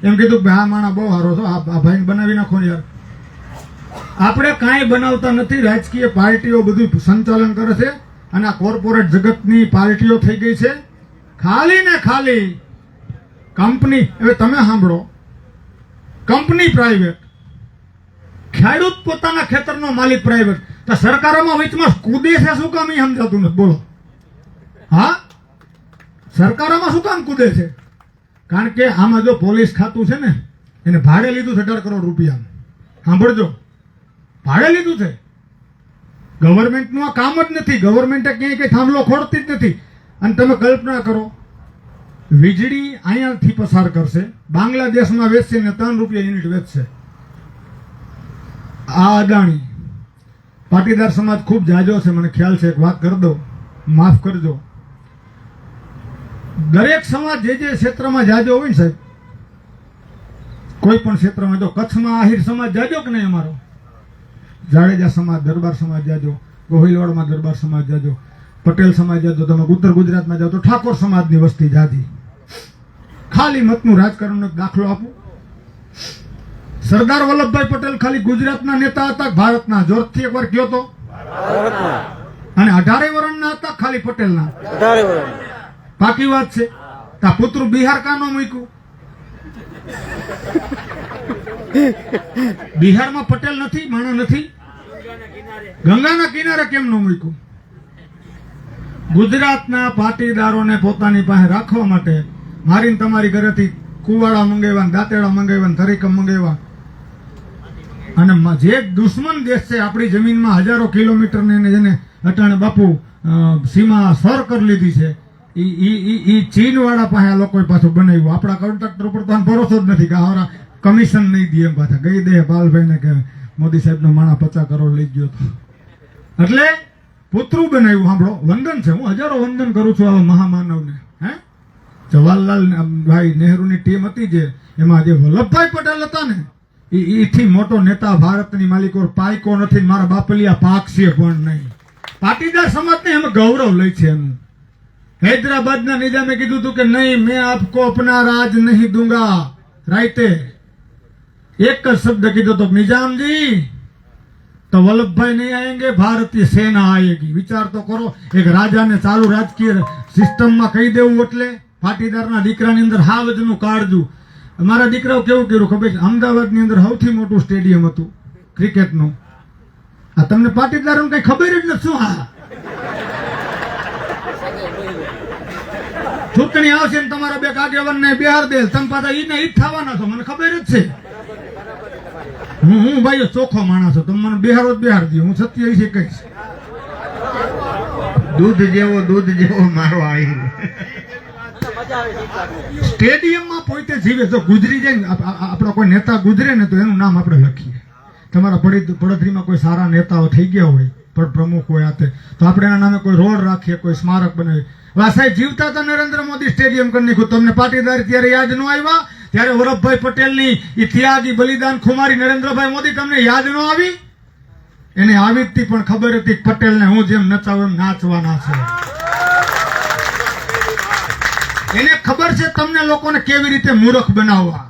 એમ કીધું કે આ માણા બહુ સારો છો, આ ભાઈને બનાવી નાખો ને યાર. આપણે કાંઈ બનાવતા નથી. રાજકીય પાર્ટીઓ બધું સંચાલન કરે છે અને આ કોર્પોરેટ જગતની પાર્ટીઓ થઈ ગઈ છે. ખાલી ને ખાલી કંપની. હવે તમે સાંભળો, કંપની પ્રાઇવેટ, ખેડૂત પોતાના ખેતરનો માલિક પ્રાઇવેટ, તો સરકારોમાં વચમાં કૂદે છે શું કામ એ સમજાતું નથી? બોલો. હા, સરકારોમાં શું કામ કૂદે છે? કારણ કે આમાં જો પોલીસ ખાતું છે ને, એને ભાડે લીધું છે 18 કરોડ રૂપિયા. સાંભળજો, ભાડે લીધું છે. ગવર્મેન્ટનું આ કામ જ નથી. ગવર્મેન્ટે ક્યાંય કઈ થાંભલો ખોડતી જ નથી. અને તમે કલ્પના કરો, વીજળી અહીંયાથી પસાર કરશે, બાંગ્લાદેશમાં વેચશે ને 3 રૂપિયા યુનિટ વેચશે. આ અદાણી પાટીદાર સમાજ ખૂબ જાજો છે, મને ખ્યાલ છે. એક વાત કરી દો, માફ કરજો. દરેક સમાજ જે ક્ષેત્રમાં જાજો હોય ને સાહેબ, કોઈ પણ ક્ષેત્રમાં, જો કચ્છમાં આહિર સમાજ જાજો કે નહીં, અમારો જાડેજા સમાજ, દરબાર સમાજ જાજો, ગોહિલવાડમાં દરબાર સમાજ જાજો, પટેલ સમાજ જાજો, તમે ઉત્તર ગુજરાતમાં જાઓ તો ઠાકોર સમાજની વસ્તી જાજી. ખાલી મતનું રાજકારણનો એક દાખલો આપું. સરદાર વલ્લભભાઈ પટેલ ખાલી ગુજરાતના નેતા હતા, ભારતના? જોરથી એકવાર કયો તો. અને 18 વર્ષના હતા ખાલી પટેલના. પાકી વાત છે. તા પુત્ર બિહાર કાનો મૂક્યું? બિહારમાં પટેલ નથી, માણસ નથી? ગંગાના કિનારે કેમ ન મૂક્યું? ગુજરાતના પાટીદારોને પોતાની પાસે રાખવા માટે મારીને તમારી ઘરેથી કુવાડા મંગાવ્યા, દાંતેડા મંગાવ્યા, તરીકમ મંગાવ્યા. અને જે દુશ્મન દેશ છે આપણી જમીનમાં હજારો કિલોમીટરને જેને અટાણે બાપુ સીમા સર કરી લીધી છે, ઈ ચીન વાળા પાસે આ લોકોએ પાછું બનાવ્યું. આપણા કોન્ટ્રાક્ટર ઉપર તો ભરોસો જ નથી કે હારા કમિશન નહીં દે એમ. પાછા કહી દે પાલભાઈને કે મોદી સાહેબનો માણા 50 કરોડ લઈ ગયો હતો. એટલે પુતરું બનાવ્યું. સાંભળો, વંદન છે. હું હજારો વંદન કરું છું આવા મહામાનવને. હે, જવાહરલાલ ભાઈ નહેરુની ટીમ હતી જે, એમાં જે વલ્લભભાઈ પટેલ હતા ને, એથી મોટો નેતા ભારતની માલિકો પાયકો નથી. મારા બાપલિયા પાકશે પણ નહીં. પાટીદાર સમાજને એમ ગૌરવ લઈ છે એનું. હૈદરાબાદના નિજામે કીધું હતું કે નહીં, મેં આપકો અપના રાજ નહીં દૂંગા. રાઈતે એક જ શબ્દ કીધો તો, નિજામજી તો વલ્લભભાઈ નહીં આएंगे, ભારતીય સેના આएगी. વિચાર તો કરો, એક રાજાને ચાલુ રાજકીય સિસ્ટમમાં કહી દેવું. એટલે પાટીદારના દીકરાની અંદર હાવજનું કાળજું. મારા દીકરાઓ કેવું કર્યું ખબર છે? અમદાવાદની અંદર સૌથી મોટું સ્ટેડિયમ હતું ક્રિકેટનું. આ તમને પાટીદારોને કઈ ખબર જ નથી શું? હા, ચૂંટણી આવશે ને તમારા બે આગેવાનને બિહાર દે, તમે પાછા ઈને ઈ જ થવાના છો, મને ખબર જ છે. હું ભાઈ ચોખ્ખો માણસ છું. તમે મને બિહારો જ બિહાર દો, હું સત્ય વિશે કહીશ. દૂધ જેવો મારો આહિર. સ્ટેડિયમમાં પોતે જીવે. જો ગુજરી જાય ને, આપણો કોઈ નેતા ગુજરે ને તો એનું નામ આપણે લખીએ. તમારા પડોદરીમાં કોઈ સારા નેતાઓ થઈ ગયા હોય, પણ પ્રમુખ હોય આતે, તો આપણે એના નામે કોઈ રોડ રાખીએ, કોઈ સ્મારક બનાવીએ. સાહેબ જીવતા હતા નરેન્દ્ર મોદી સ્ટેડિયમ કરી નાખ્યું. તમને પાટીદાર ત્યારે યાદ ન આવ્યા? ત્યારે વલ્લભભાઈ પટેલની ત્યાગી બલિદાન ખુમારી નરેન્દ્રભાઈ મોદી તમને યાદ ન આવી? એને આવી હતી, પણ ખબર હતી પટેલને હું જેમ નચાવું એમ નાચવાના છે. એને ખબર છે તમને લોકોને કેવી રીતે મૂર્ખ બનાવવા.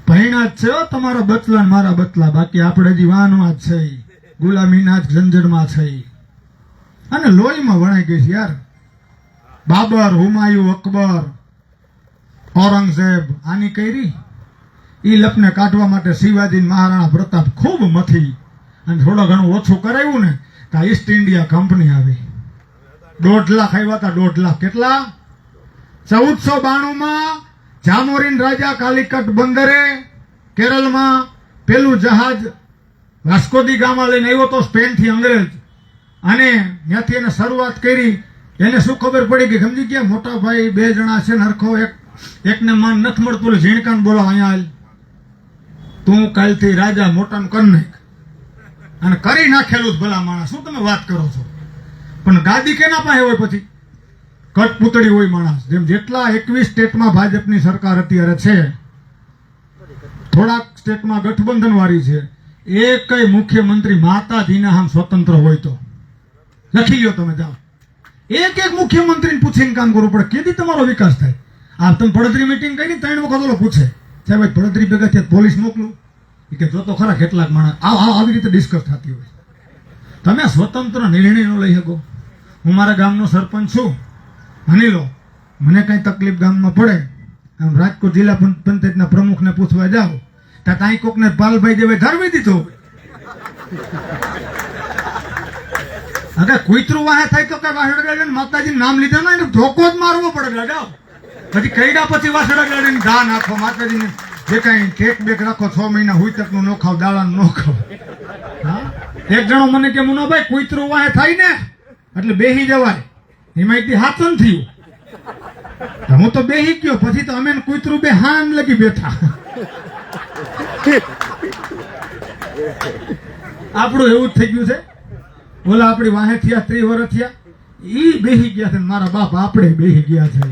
ભૈણા જ છે તમારા બચલા ને મારા બચલા, બાકી આપણે હજી વાનમાં જ છે, ગુલામીના જ ઝંઝરમાં છે, અને લોહીમાં વણાઈ ગઈ છે યાર. બાબર, હુમાયુ, અકબર, ઔરંગઝેબ આની કરી. ઈ લપને કાઢવા માટે શિવાજી મહારાણા પ્રતાપ ખૂબ મથી અને થોડું ઘણું ઓછું કરાવ્યું ને, તો ઈસ્ટ ઇન્ડિયા કંપની આવી. 1.5 લાખ આવ્યા હતા. 1.5 લાખ. કેટલા? 1492માં જામોરીન રાજા કાલિકટ બંદરે કેરળમાં પેલું જહાજ વાસ્કો દી ગામા લઈને આવ્યો તો સ્પેન થી અંગ્રેજ, અને ત્યાંથી એને શરૂઆત કરી. એને શું ખબર પડી કે સમજી ગયા મોટા ભાઈ 2 જણા છે ને હરખો એકને માન નથી મળતું, ઝીણકાન બોલાવ અહીંયા હાલ, તું કાલથી રાજા મોટાનું કર નાખ. અને કરી નાખેલું જ ભલા માણસ. શું તમે વાત કરો છો? પણ ગાદી કેના પાસે હોય? પછી કટપુતળી હોય માણસ. જેમ જેટલા 21 સ્ટેટમાં ભાજપની સરકાર અત્યારે છે, થોડાક સ્ટેટમાં ગઠબંધન વાળી છે, એકય મુખ્યમંત્રી માતાજીના આમ સ્વતંત્ર હોય તો લખી લ્યો તમે, જાઓ એક મુખ્યમંત્રીને પૂછીને કામ કરવું પડે. કેદી તમારો વિકાસ થાય? આ તમે પડદરી મીટિંગ કરી 3 વખત ઓલો પૂછે, સાહેબ પડદરી ભેગા ત્યાં પોલીસ મોકલું, કે જો તો ખરા કેટલાક માણસ આવી રીતે ડિસ્કસ થતી હોય. તમે સ્વતંત્ર નિર્ણય ન લઈ શકો. હું મારા ગામનો સરપંચ છું, માની લો મને કઈ તકલીફ ગામમાં પડે આમ રાજકોટ જિલ્લા પંચાયતના પ્રમુખને પૂછવા જાઓ ત્યાં કાંઈ કોકને પાલભાઈ જેવા ધરવી દીધો અગર કુતરું વાહે થાય તો કઈ વાસડા ગાડીને માતાજી નામ લીધા ના એને ધોકો જ મારવો પડે જાઓ પછી કઈડા પછી વાસડા ગાડીને ધા નાખો માતાજીને જે કઈ કેક બેક રાખો 6 મહિના હુઈ તકનું ન ખાવ દાડાનું ન ખાવ હા એક જણો મને કે મુનાભાઈ કુતરું વાહે થાય ને એટલે બેહી જવાય એમાં એક દી હાથન થયું હું તો બેહી ગયો પછી તો અમે કુતરું બે હાન લગી બેઠા આપણું એવું જ થઈ ગયું છે બોલા આપણી વાહે થયા 30 વર્ષ થયા ઈ બેહી ગયા છે મારા બાપ આપણે બેહી ગયા છે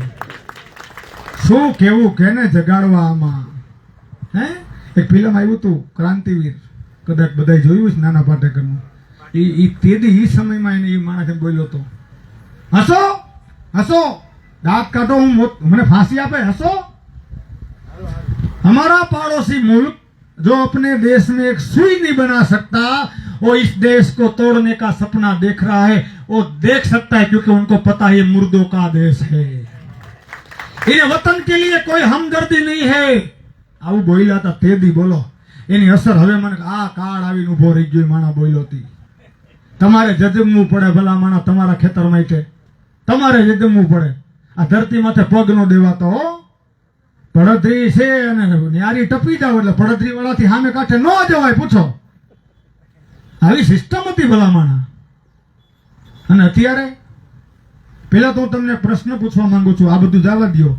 શું કેવું કેને જગાડવા આમાં હે એક ફિલ્મ આવ્યું હતું ક્રાંતિવીર કદાચ બધા જોયું છે નાના પાટેકરનું ઈ તેદી ઈ સમયમાં એને ઈ માણસ બોલ્યો હતો હસો હસો દાંત કાઢો મને फांसी આપે हंसो हमारा पड़ोसी मुल्क जो अपने देश में एक सुई नहीं बना सकता वो इस देश को तोड़ने का सपना देख रहा है वो देख सकता है क्योंकि उनको पता है ये मुर्दों का देश है इन्हें वतन के लिए कोई हमदर्दी नहीं है આવું બોલ્યા હતા તે દી બોલો એની અસર હવે મને આ કાળ આવીને ઉભો રહી ગયો માણા બોલ્યો હતી તમારે જજમવું પડે ભલા માણા તમારા ખેતર માટે તમારે જજમવું પડે આ ધરતી માથે પગ નો દેવાતો પડધરી છે અને ન્યારી ટપી જાવ એટલે પડધરી વાળાથી સામે કાંઠે ન જવાય પૂછો આવી સિસ્ટમ હતી ભલા માણા અને અત્યારે પેલા તો હું તમને પ્રશ્ન પૂછવા માંગુ છું આ બધું જવા દો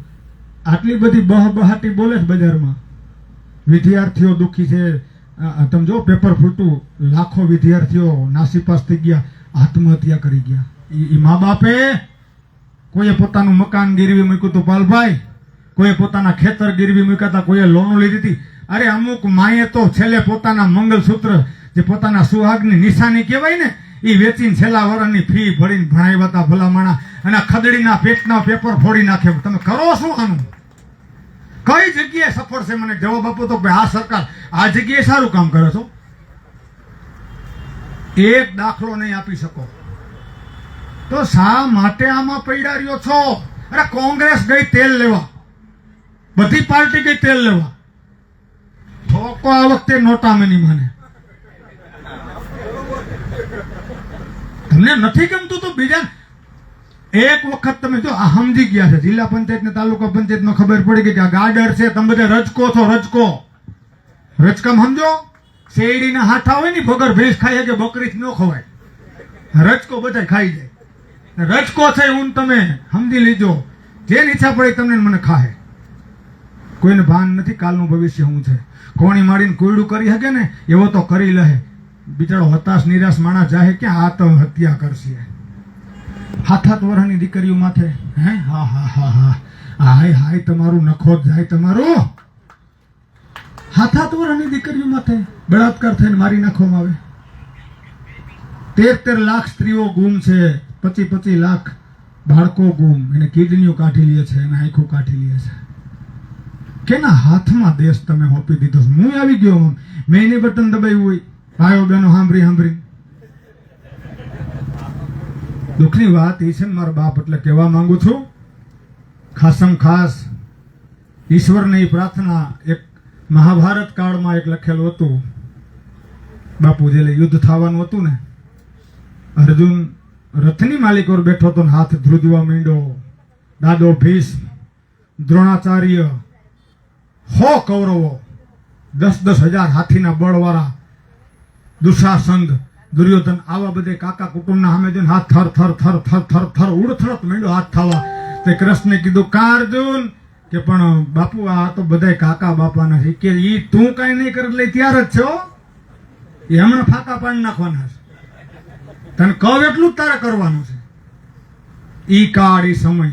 આટલી બધી બહાટી બોલે છે બજારમાં વિદ્યાર્થીઓ દુઃખી છે તમે જો પેપર ફૂટું લાખો વિદ્યાર્થીઓ નાસીપાસ થઈ ગયા આત્મહત્યા કરી ગયા એ મા બાપે કોઈએ પોતાનું મકાન ગીરવી મૂક્યું હતું પાલભાઈ કોઈએ પોતાના ખેતર ગીરવી મૂક્યા હતા કોઈએ લોનો લીધી હતી અરે અમુક માએ તો છેલ્લે પોતાના મંગલસૂત્ર જે પોતાના સુહાગની નિશાની કહેવાય ને એ વેચીને છેલ્લા વર્ષની ફી ભરીને ભણાવ્યા હતા ભલા માણા અને ખદડીના પેટના પેપર ફોડી નાખે તમે કરો શું આનું કઈ જગ્યાએ સફળ છે મને જવાબ આપો તો આ સરકાર આ જગ્યાએ સારું કામ કરે છો એક દાખલો નહીં આપી શકો તો શા માટે આમાં પૈડા રહ્યો છો અરે કોંગ્રેસ ગઈ તેલ લેવા બધી પાર્ટી ગઈ તેલ લેવા ઠોકો આ વખતે નોટામની માને તમને નથી ગમતું તો બીજા એક વખત તમે જો આ સમજી ગયા છે જિલ્લા પંચાયત ને તાલુકા પંચાયત નો ખબર પડી ગઈ કે આ ગાર્ડર છે તમે બધા રજકો છો રજકો રજકમ સમજો શેરડીના હાથા હોય ને વગર ભેંસ ખાય કે બકરી ન ખવાય રજકો બધા ખાઈ જાય રજકો છે હું તમે સમજી લીજો જેની ઈચ્છા પડે તમને મને ખાહે કોઈને ભાન નથી કાલનું ભવિષ્ય શું છે કોણી મારીને કોયડું કરી શકે ને એવો તો કરી લે બિચારો હતાશ નિરાશ માણસ જાહે ક્યાં આત્મહત્યા કરશે હાથ વર્ષની દીકરીઓ માથે હે હા હા હા હા હાય હાય તમારું નખો જાય તમારું હાથ વર્ષની દીકરીઓ માથે બળાત્કાર થઈને મારી નાખવામાં આવે 13 લાખ સ્ત્રીઓ ગુમ છે 25 લાખ બાળકો ગુમ એને કિડનીઓ કાઢી લે છે એને આંખો કાઢી લે છે કેના હાથમાં દેશ તમે હોપી દીધો હું આવી ગયો મેં એની બટન દબાવ્યું હોય ભાઈઓ બહેનો સાંભળી દુઃખની વાત એ છે ને મારા બાપ એટલે કહેવા માંગુ છું ખાસમ ખાસ ઈશ્વરની પ્રાર્થના એક મહાભારત કાળમાં એક લખેલું હતું બાપુ જે યુદ્ધ થવાનું હતું ને અર્જુન રથની માલિક પર બેઠો હતો ને હાથ ધ્રુજવા માંડ્યો દાદો ભીષ્મ દ્રોણાચાર્ય 100 કૌરવો 10,000 હાથીના બળવાળા દુશાસન દુર્યોધન આવા બધે કાકા કુટુંબના સામે જોઈને હાથ થર થર થર થર થર થર ઉડથરત માંડ્યો હાથ થવા તે કૃષ્ણે કીધું કા અર્જુન કે પણ બાપુ આ તો બધા કાકા બાપાના છે કે ઈ તું કઈ નહીં કરે એટલે ત્યાર જ છો એ હમણાં ફાકા પાડી નાખવાના છે તને કહું એટલું જ તારે કરવાનું છે ઈ કાળ ઈ સમય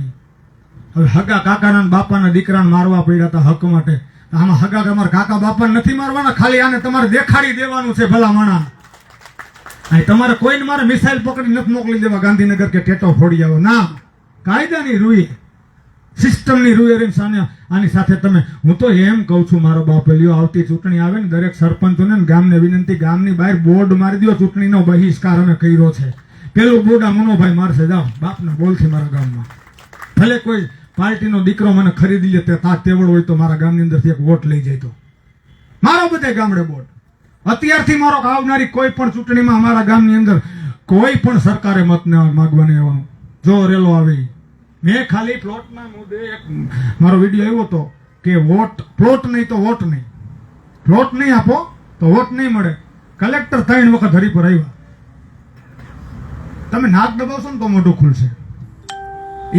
હવે હગા કાકાના બાપાના દીકરાને મારવા પડ્યા હતા હક માટે આમાં હગા તમારા કાકા બાપાને નથી મારવાના ખાલી આને તમારે દેખાડી દેવાનું છે ભલા માણા તમારે કોઈને મારે મિસાઇલ પકડી નથી મોકલી દેવા ગાંધીનગર કે ટેટો ફોડી આવો ના કાયદાની રૂએ સિસ્ટમની રૂએ રહીને આની સાથે તમે હું તો એમ કહું છું મારો બાપ લ્યો આવતી ચૂંટણી આવે ને દરેક સરપંચોને ગામને વિનંતી ગામની બહાર બોર્ડ મારી દો ચૂંટણીનો બહિષ્કાર અમે કર્યો છે પેલું બોર્ડ આ મુનોભાઈ મારશે જાઓ બાપના બોલથી મારા ગામમાં ભલે કોઈ પાર્ટીનો દીકરો મને ખરીદી લે તે તેવડ હોય તો મારા ગામની અંદરથી એક વોટ લઈ જાય તો મારો બધે ગામડે વોટ અત્યારથી મારો આવનારી કોઈ પણ ચૂંટણીમાં અમારા ગામની અંદર કોઈ પણ સરકારે મત ન માગવાને આવવાનું જો રેલો આવે મેં ખાલી પ્લોટના મુદ્દે એક મારો વિડીયો આવ્યો હતો કે વોટ પ્લોટ નહીં તો વોટ નહીં પ્લોટ નહીં આપો તો વોટ નહીં મળે કલેક્ટર 3 વખત હરી પર આવ્યા તમે નાક દબાવશો ને તો મોઢું ખુલશે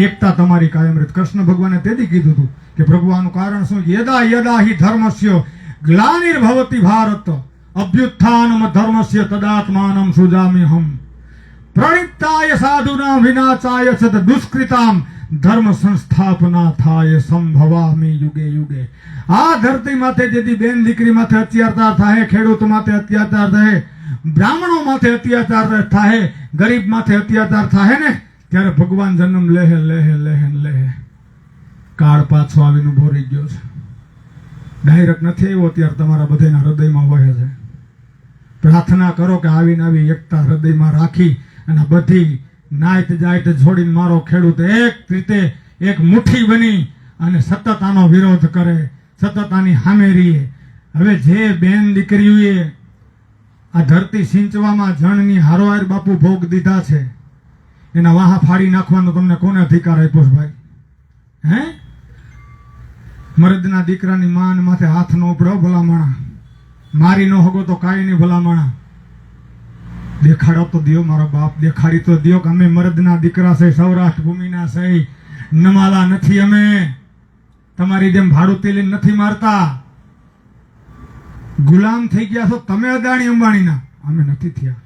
એકતા તમારી કાયમ રહે કૃષ્ણ ભગવાને તેથી કીધું હતું કે પ્રભુ આનું કારણ શું યદા યદા હિ ધર્મસ્ય ગ્લાનિર્ભવતિ ભારત અભ્યુત્થાનમ ધર્મસ્ય તદાત્માનમ સુજામ્યહમ પ્રણિતાય સાધુના વિનાચાય સદ દુષ્કૃતામ ધર્મ સંસ્થાપના થાય સંભવામી યુગે યુગે આ ધરતી માથે જેથી બેન દીકરી માથે અત્યાચાર થાય ખેડૂત માથે અત્યાચાર થાય બ્રાહ્મણો માથે અત્યાચાર થાય ગરીબ માથે અત્યાચાર થાય ને ત્યારે ભગવાન જન્મ લેહે લેહે લેહે લેહે કાળ પાછો આવીને ઉભો રહી ગયો છે ડાયરેક્ટ નથી આવ્યો ત્યારે તમારા બધાના હૃદયમાં વહે છે પ્રાર્થના કરો કે આવીને આવી એકતા હૃદયમાં રાખી અને બધી નાયત જાયત છોડીને મારો ખેડૂત એક રીતે એક મુઠ્ઠી બની અને સતત આનો વિરોધ કરે સતત આની સામે રહીએ હવે જે બેન દીકરીઓએ આ ધરતી સિંચવામાં જણની હારોહાર બાપુ ભોગ દીધા છે એના વાહા ફાડી નાખવાનો તમને કોને અધિકાર આપ્યો છે ભાઈ હે મરદના દીકરાની માન માથે હાથ નો ઉપડ્યો ભલામણા મારી નો હગો તો કાંઈ નહીં ભલામણા દેખાડો તો દિયો મારો બાપ દેખાડી તો દિયો કે અમે મરદના દીકરા છે સૌરાષ્ટ્ર ભૂમિના છે નમાલા નથી અમે તમારી જેમ ભાડું તેલી નથી મારતા ગુલામ થઈ ગયા છો તમે અદાણી અંબાણીના અમે નથી થયા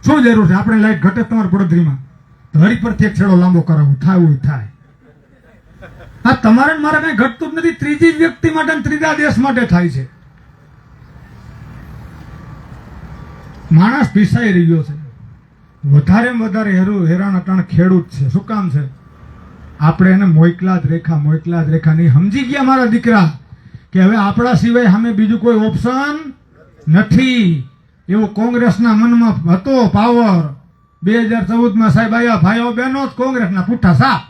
શું જરૂર છે આપણે લાઈટ ઘટે તમારા પડોદરીમાં તો હરી પરથી એક છેડો લાંબો કરાવો થાય એવું થાય આ તમારે ને મારે કઈ ઘટતું જ નથી ત્રીજી વ્યક્તિ માટે ને ત્રીજા દેશ માટે થાય છે માણસ પીસાઈ રહ્યો છે વધારે વધારે હેરાન અટાણ ખેડૂત છે શું કામ છે આપણે એને મોકલા જ રેખા નહીં સમજી ગયા મારા દીકરા કે હવે આપણા સિવાય સામે બીજું કોઈ ઓપ્શન નથી એવું કોંગ્રેસના મનમાં હતો પાવર 2014 સાહેબ આયા ભાઈઓ બહેનો જ કોંગ્રેસના પુઠ્ઠા સાપ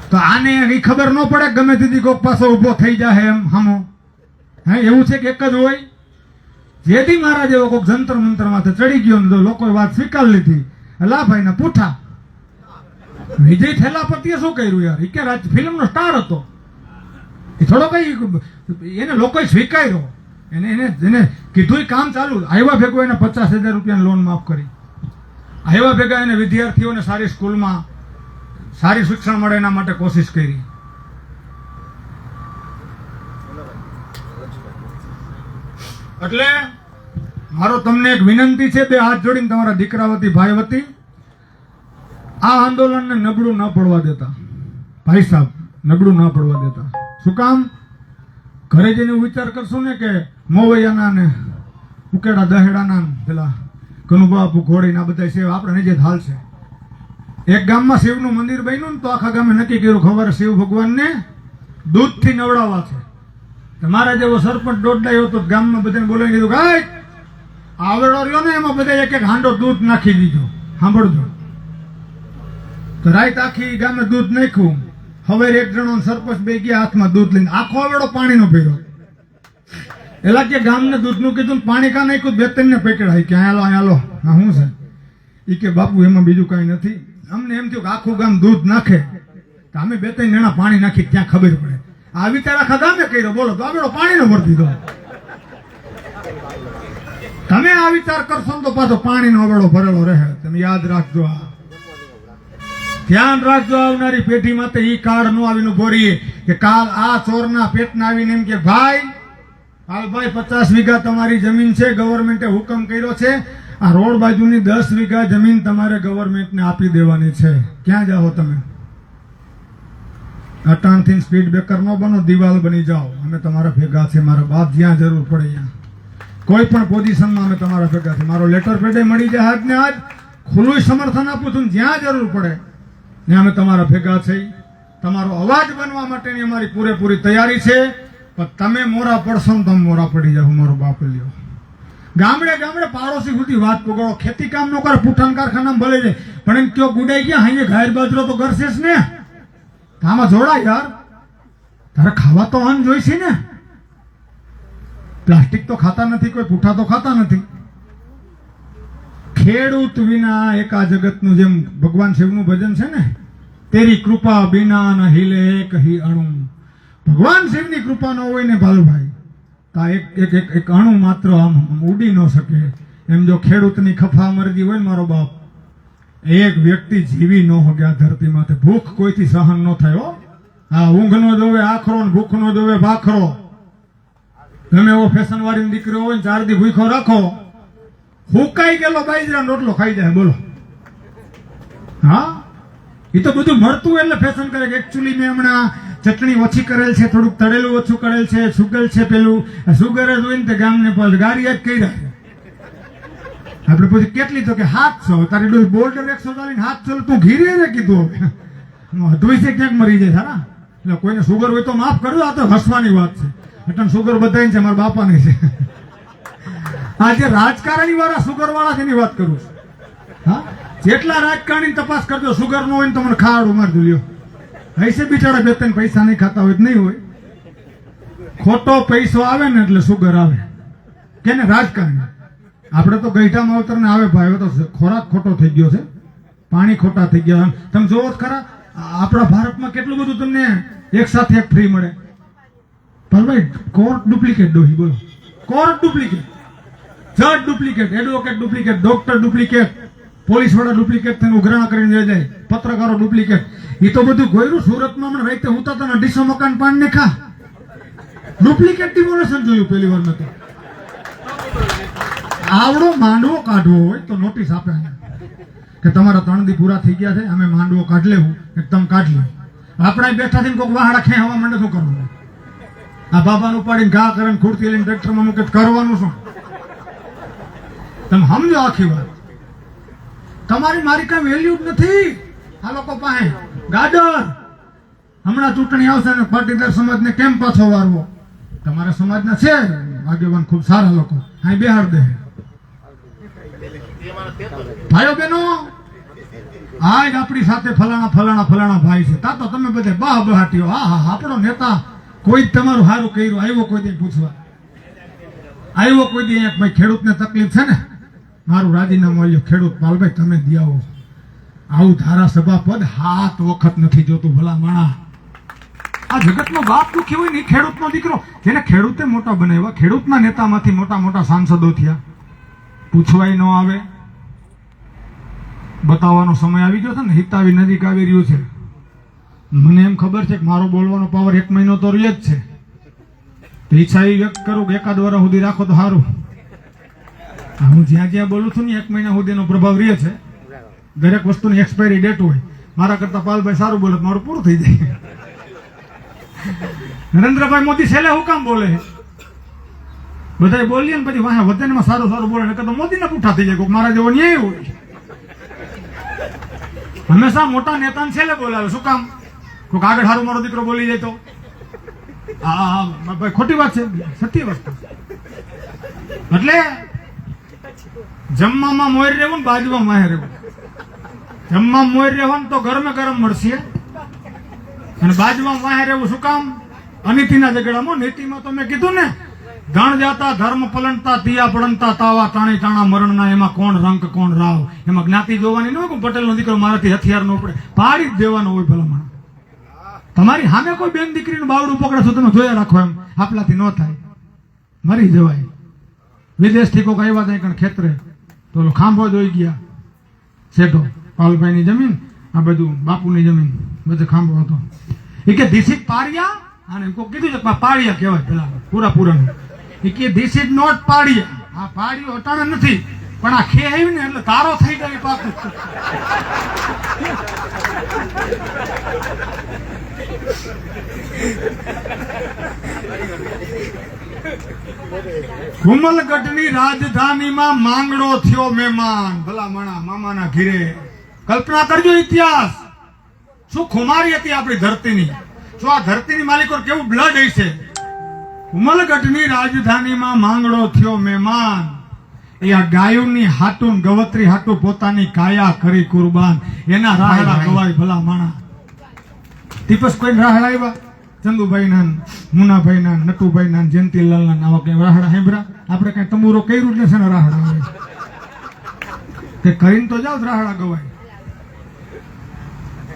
તો આને એ ખબર ન પડે ગમે તેથી કોઈક પાછો ઉભો થઈ જાય એમ હામો હે એવું છે કે એક જ હોય જેથી મારા જેવો કોઈક જંતર મંતર માથે ચડી ગયો ને લોકોએ વાત સ્વીકાર લીધી લા ભાઈ ને પૂઠા વિજય થેલાપતિએ શું કર્યું યાર એ કે ફિલ્મનો સ્ટાર હતો એ થોડો કઈ એને લોકોએ સ્વીકાર્યો એને કીધું કામ ચાલુ આવ્યા ભેગો એને 50,000 રૂપિયાની લોન માફ કરી આવ્યા ભેગા એને વિદ્યાર્થીઓને સારી સ્કૂલમાં સારી શિક્ષણ મળે એના માટે કોશિશ કરી એટલે મારો તમને એક વિનંતી છે બે હાથ જોડીને તમારા દીકરા વતી ભાઈ વતી આ આંદોલનને નબળું ન પડવા દેતા ભાઈ સાહેબ નબળું ન પડવા દેતા શું કામ ઘરે જઈને વિચાર કરશું ને કે મોવૈયાના ને ઉકેડા દહેડાના પેલા કનુબાપુ ઘોડીના બધા સેવ આપણે જે હાલ છે એક ગામમાં શિવનું મંદિર બન્યું ને તો આખા ગામે નક્કી કર્યું ખબર શિવ ભગવાનને દૂધથી નવડાવવા છે તમારા જેવો સરપંચ દોડડાયો તો ગામમાં બધાને બોલાવી દીધું કે આવડો રહ્યો ને એમાં બધા એક એક હાંડો દૂધ નાખી દીધો સાંભળજો તો રાત આખી ગામે દૂધ નાખ્યું હવે એક જણો સરપંચ બે ગયા હાથમાં દૂધ લઈને આખો આવડો પાણીનો ભર્યો એલા કે ગામને દૂધનું કીધું પાણી કા નાખ્યું બે ત્રણ ને પેકેટ કે હાલો હા શું છે એ કે બાપુ એમાં બીજું કઈ નથી અમને એમ થયું કે આખું ગામ દૂધ નાખે તો અમે બે ત્રણ જણા પાણી નાખી ત્યાં ખબર પડે આ વિચાર આખા ગામે કર્યો બોલો તો આવડો પાણીનો ભરી દીધો તમે આ વિચાર કરશો તો પાછો પાણીનો આવડો ભરેલો રહે તમે યાદ રાખજો આ ધ્યાન રાખજો આવનારી પેઢી માટે ઈ કાર્ડ નો આવીને ભરીએ કે કાલ આ ચોરના પેટના આવીને એમ કે ભાઈ 50 વીઘા તમારી જમીન છે ગવર્મેન્ટે હુકમ કર્યો છે આ રોડ બાજુની 10 વીઘા જમીન તમારે ગવર્મેન્ટને આપી દેવાની છે ક્યાં જાઓ તમે અટાણથી સ્પીડ બ્રેકર ન બનો દિવાલ બની જાઓ અમે તમારા ભેગા છે મારા બાપ જ્યાં જરૂર પડે ત્યાં કોઈ પણ પોઝિશનમાં અમે તમારા ભેગા છે મારો લેટર પેડે મળી જાય આજ ને આજ ખુલ્લું સમર્થન આપું છું જ્યાં જરૂર પડે ત્યાં અમે તમારા ભેગા છે તમારો અવાજ બનવા માટેની અમારી પૂરેપૂરી તૈયારી છે પણ તમે મોરા પડશો ને તમે મોરા પડી જાવ મારો બાપ લ્યો ગામડે ગામડે પાડોશી સુધી વાત પકડો ખેતી કામ નો કરે પુઠાન કારખાના ભલે જાય પણ એમ કયો ગુડાઈ ગયા અહીંયા ઘાયર બાજરો તો કરશે જ ને આમાં જોડા યાર, તારે ખાવા તો અન્ન જોઈશે ને. પ્લાસ્ટિક તો ખાતા નથી, કોઈ પૂઠા તો ખાતા નથી. ખેડૂત વિના એકા જગતનું, જેમ ભગવાન શિવનું ભજન છે ને, તેરી કૃપા બિના ન हिले કહી અણુ. ભગવાન શિવની કૃપા ન હોય ને ભાલુભાઈ, તો આ એક અણુ માત્ર આમ ઉડી ન શકે. એમ જો ખેડૂતની ખફા મરજી હોય ને મારો બાપ, એક વ્યક્તિ જીવી ન હોગ્યા ધરતીમાં. ભૂખ કોઈથી સહન ન થાય હો. આ ઊંઘ નો જોવે આખરો ને ભૂખ નો જોવે ભાખરો. ગમે એવો ફેશન વાળી દીકરો હોય ને 4 દી ભૂખો રાખો, હુકાઈ ગયેલો બાજરાનો રોટલો ખાઈ જાય. બોલો હા, એ તો બધું મળતું એટલે ફેશન કરે. એકચ્યુઅલી મેં હમણાં ચટણી ઓછી કરેલ છે, થોડુંક તળેલું ઓછું કરેલ છે, સુગર છે. પેલું સુગર જ હોય ને તે ગામને ગાડી જ કહી રહ્યા. આપણે પછી કેટલી તો કે 700, તારી ડોઝ બોલ્ડર 140 700, તું ઘીરે ને કીધું હવે ધોઈ ક્યાંક મરી જાય સારા. એટલે કોઈને સુગર હોય તો માફ કરજો, આ તો હસવાની વાત છે. એટલે સુગર બધાય છે, મારા બાપાની છે. આ જે રાજકારણી વાળા સુગર વાળા તેની વાત કરું છું. હા, જેટલા રાજકારણી તપાસ કરજો, સુગર નો હોય ને તમને ખાડું મારી દો. હૈસે બિચારા 2-3 પૈસા નહીં ખાતા હોય નહીં હોય. ખોટો પૈસો આવે ને એટલે સુગર આવે. કેને? રાજકારણી. આપણે તો ગઈઢામાં અવતરને આવે ભાઈ. હવે તો ખોરાક ખોટો થઈ ગયો છે, પાણી ખોટા થઈ ગયા. તમે જોવો જ ખરા, આપણા ભારતમાં કેટલું બધું તમને એક સાથે એક ફ્રી મળે. પણ ભાઈ કોર્ટ ડુપ્લિકેટ ડોહી, બોલો. કોર્ટ ડુપ્લિકેટ, જજ duplicate, advocate duplicate, doctor duplicate, police વાળા ડુપ્લિકેટ થઈને ઉઘરાણા કરીને લઈ જાય, પત્રકારો ડુપ્લિકેટ. એ તો બધું ગોયરું. સુરતમાં હમણાં રાતે ઉતા હતા 250 મકાન પાન ને ખા. ડુપ્લિકેટ ડિમોલેશન જોયું પહેલી વાર નથી. આવડો માંડવો કાઢવો હોય તો નોટિસ આપે કે તમારા 3 દી પૂરા થઈ ગયા છે, અમે માંડવો કાઢ લેવું, એકદમ કાઢ લેવું. આપણે બેઠા થઈને કોઈક વાહડા ખેંચવા માંડે, શું કરવાનું? આ બાબાનું ઉપાડીને ઘા કરે, ખુરતી લઈને ટ્રેક્ટરમાં મૂકે, કરવાનું શું? તમે સમજો આખી વાત. તમારી મારી કઈ વેલ્યુ જ નથી આ લોકો પાસે. ગાડર હમણાં ચૂંટણી આવશે ને પાટીદાર સમાજને કેમ પાછો વારવો? તમારા સમાજના છે આગેવાન ખૂબ સારા લોકો, અહીં બેહાડ દે. ભાઈઓ બહેનો, આજ આપણી સાથે ફલાણા ફલાણા ફલાણા ભાઈ છે, તા તો તમે બધે બાહ બહાટીઓ. હા હા, આપણો નેતા કોઈ તમારું સારું કર્યું, આવ્યો કોઈ દી પૂછવા, આવ્યો કોઈ દી અહીંયા ખેડૂતને તકલીફ છે ને, મારું રાજીનામું આવ્યું, ખેડૂત પાલભાઈ તમે દી આવો. આવું ધારાસભા પદ 7 વખત નથી જોતું. ભલા માણા, આ જગતનો બાપ દુખી હોય ને ખેડૂતનો દીકરો, જેને ખેડૂતે મોટા બનાવ્યા, ખેડૂતના નેતામાંથી મોટા મોટા સાંસદો થયા. પૂછવાય ન આવે. બતાવવાનો સમય આવી ગયો છે ને, હિતાવી નજીક આવી રહ્યું છે. મને એમ ખબર છે કે મારો બોલવાનો પાવર 1 મહિનો તો રહે જ છે. તો ઈચ્છા એ વ્યક્ત કરું કે 1 વર્ષ સુધી રાખો તો સારું. હું જ્યાં જ્યાં બોલું છું ને 1 મહિના સુધીનો પ્રભાવ રહે છે. દરેક વસ્તુની એક્સપાયરી ડેટ હોય. મારા કરતા પાલભાઈ સારું બોલે મારું પૂરું થઈ જાય. નરેન્દ્રભાઈ મોદી છેલ્લે હું કામ બોલે? બધા બોલીએ ને પછી વાહ વતનમાં સારું સારું બોલે, નકર તો મોદીને પૂઠા થઈ જાય. મારા જેવો ન્યાય હોય. હંમેશા મોટા નેતાને છેલ્લે બોલાવે. શું કામ? કોઈક આગળ સારું મારો દીકરો બોલી જાય તો હા ભાઈ ખોટી વાત છે, સત્ય વસ્તુ. એટલે જમવામાં મોર રહેવું ને બાજુમાં માહે રહેવું. જમવામાં મોર રહેવાનું તો ગરમે ગરમ મળશે, અને બાજુમાં માહે રહેવું શું કામ? અનિતિના ઝઘડામાં. નીતિમાં તો મેં કીધું ને, ધણ જાતા ધર્મ પલણતા તિયા પડંતા તાવા તાણી તાણા મરણના. એમાં કોણ રંક કોણ રાવ, એમાં જ્ઞાતિ જોવાની ન હોય. પટેલ નો દીકરો મારાથી હથિયાર ન પડે, પાડી જ દેવાનો હોય. ભલામણ તમારી સામે કોઈ બેન દીકરીનું બાવડું પકડે તો તમે જોયા રાખો. એમ આપલાથી ન થાય, મરી જવાય. વિદેશથી કોઈક આવ્યા ત્યાં કણ ખેતરે તો ખાંભો જોઈ ગયા. શેઠો પાલભાઈની જમીન, આ બધું બાપુની જમીન, બધે ખાંભો હતો. એ કે ધીસ ઇઝ પાળિયા. અને કોઈ કીધું છે પાળિયા કહેવાય પેલા પૂરાનું. એ કે ધીસ ઇઝ નોટ પાળિયા. આ પાળિયો અટાણે નથી, પણ આ ખે આવી ને એટલે તારો થઈ જાય પાકું. કુમલગઢની રાજધાનીમાં માંગડો થયો મહેમાન. ભલા માણા મામાના ઘીરે. કલ્પના કરજો ઇતિહાસ. શું ખુમારી હતી આપણી ધરતીની. શું આ ધરતીની માલિકો કેવું બ્લડ હશે. કુમલગઢની રાજધાનીમાં માંગડો થયો મહેમાન. એ આ ગાયોની હાટું ગવત્રી હાટું પોતાની કાયા કરી કુરબાન. એના રાહડા ગવાય. ભલા માણા ટીપસ કોઈ રાહડા આવ્યા ચંદુભાઈ ના મુનાભાઈ ના નટુભાઈ ના જયંતિલાલ ના આવા કઈ રાહડા હેબરા આપણે કઈ તંબુરો કર્યું એટલે છે ને રાહડા આવે તે કરીને તો જાવ રાહડા ગવાય.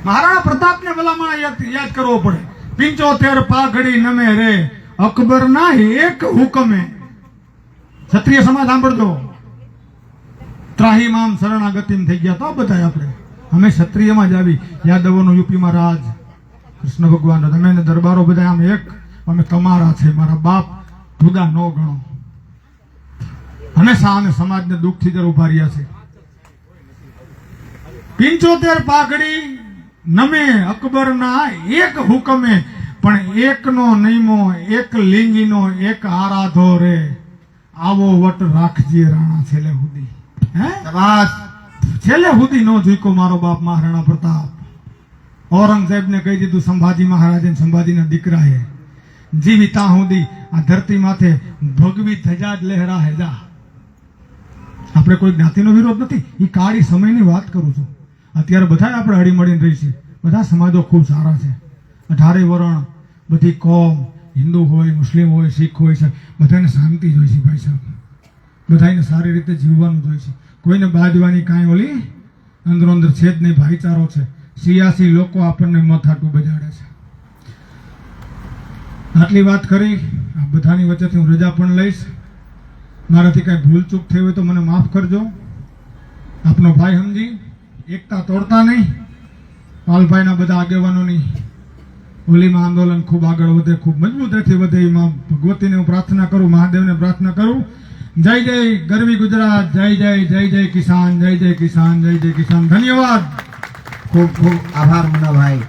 મહારાણા પ્રતાપને ભલામણ યાદ કરવો પડે. 75 પાઘડી નમે રે અકબર ના એક હુકમે. ક્ષત્રિય સમાજ સાંભળજો. ત્રાહિમામ શરણાગતિમ થઈ ગયા તો બધા આપણે અમે ક્ષત્રિયમાં જ આવી. યાદવોનો યુપીમાં રાજ, કૃષ્ણ ભગવાન અમે દરબારો બધા આમ એક, અમે તમારા છે, મારા બાપ જુદા ન ગણો. હંમેશા અમે સમાજને દુઃખથી જર ઉભા રહ્યા છે. 75 પાઘડી નમે અકબરના એક હુકમે, પણ એકનો નૈમો એક લિંગીનો એક આરાધો રે. આવો વટ રાખજે રાણા છેલ્લે સુધી. હે શાબાશ. છેલ્લે સુધી નો જોઈકો મારો બાપ મહારાણા પ્રતાપ. ઔરંગઝેબને કહી દીધું સંભાજી મહારાજે, સંભાજીના દીકરાએ જીવી ત્યાં સુધી આ ધરતી માથે ભગવી ધજા જ લહેરા હે જા. આપણે કોઈ જ્ઞાતિનો વિરોધ નથી, એ કાળી સમયની વાત કરું છું. અત્યારે બધા આપણે હળી મળીને રહી છે. બધા સમાજો ખૂબ સારા છે. 18 વરણ, બધી કોમ, હિન્દુ હોય, મુસ્લિમ હોય, શીખ હોય, બધાને શાંતિ જોઈ છે ભાઈ સાહેબ. બધાને સારી રીતે જીવવાનું જોઈએ છે. કોઈને બાજવાની કાંઈ ઓલી અંદરો અંદર છે જ નહીં. ભાઈચારો છે. સિયાસી લોકો આપણને મત હાટું બજાડે છે. આટલી વાત કરી. આ બધાની વચ્ચેથી હું રજા પણ લઈશ. મારાથી કાંઈ ભૂલચૂક થઈ હોય તો મને માફ કરજો. આપનો ભાઈ સમજી એકતા તોડતા નહીં. પાલભાઈના બધા આગેવાનોની હોલીમાં આંદોલન ખૂબ આગળ વધે, ખૂબ મજબૂતાઈથી વધે. એમાં ભગવતીને હું પ્રાર્થના કરું, મહાદેવને પ્રાર્થના કરું. જય જય ગરવી ગુજરાત, જય જય જય જય કિસાન, જય જય કિસાન, જય જય કિસાન. ધન્યવાદ. ખૂબ ખૂબ આભાર મુનાભાઈ.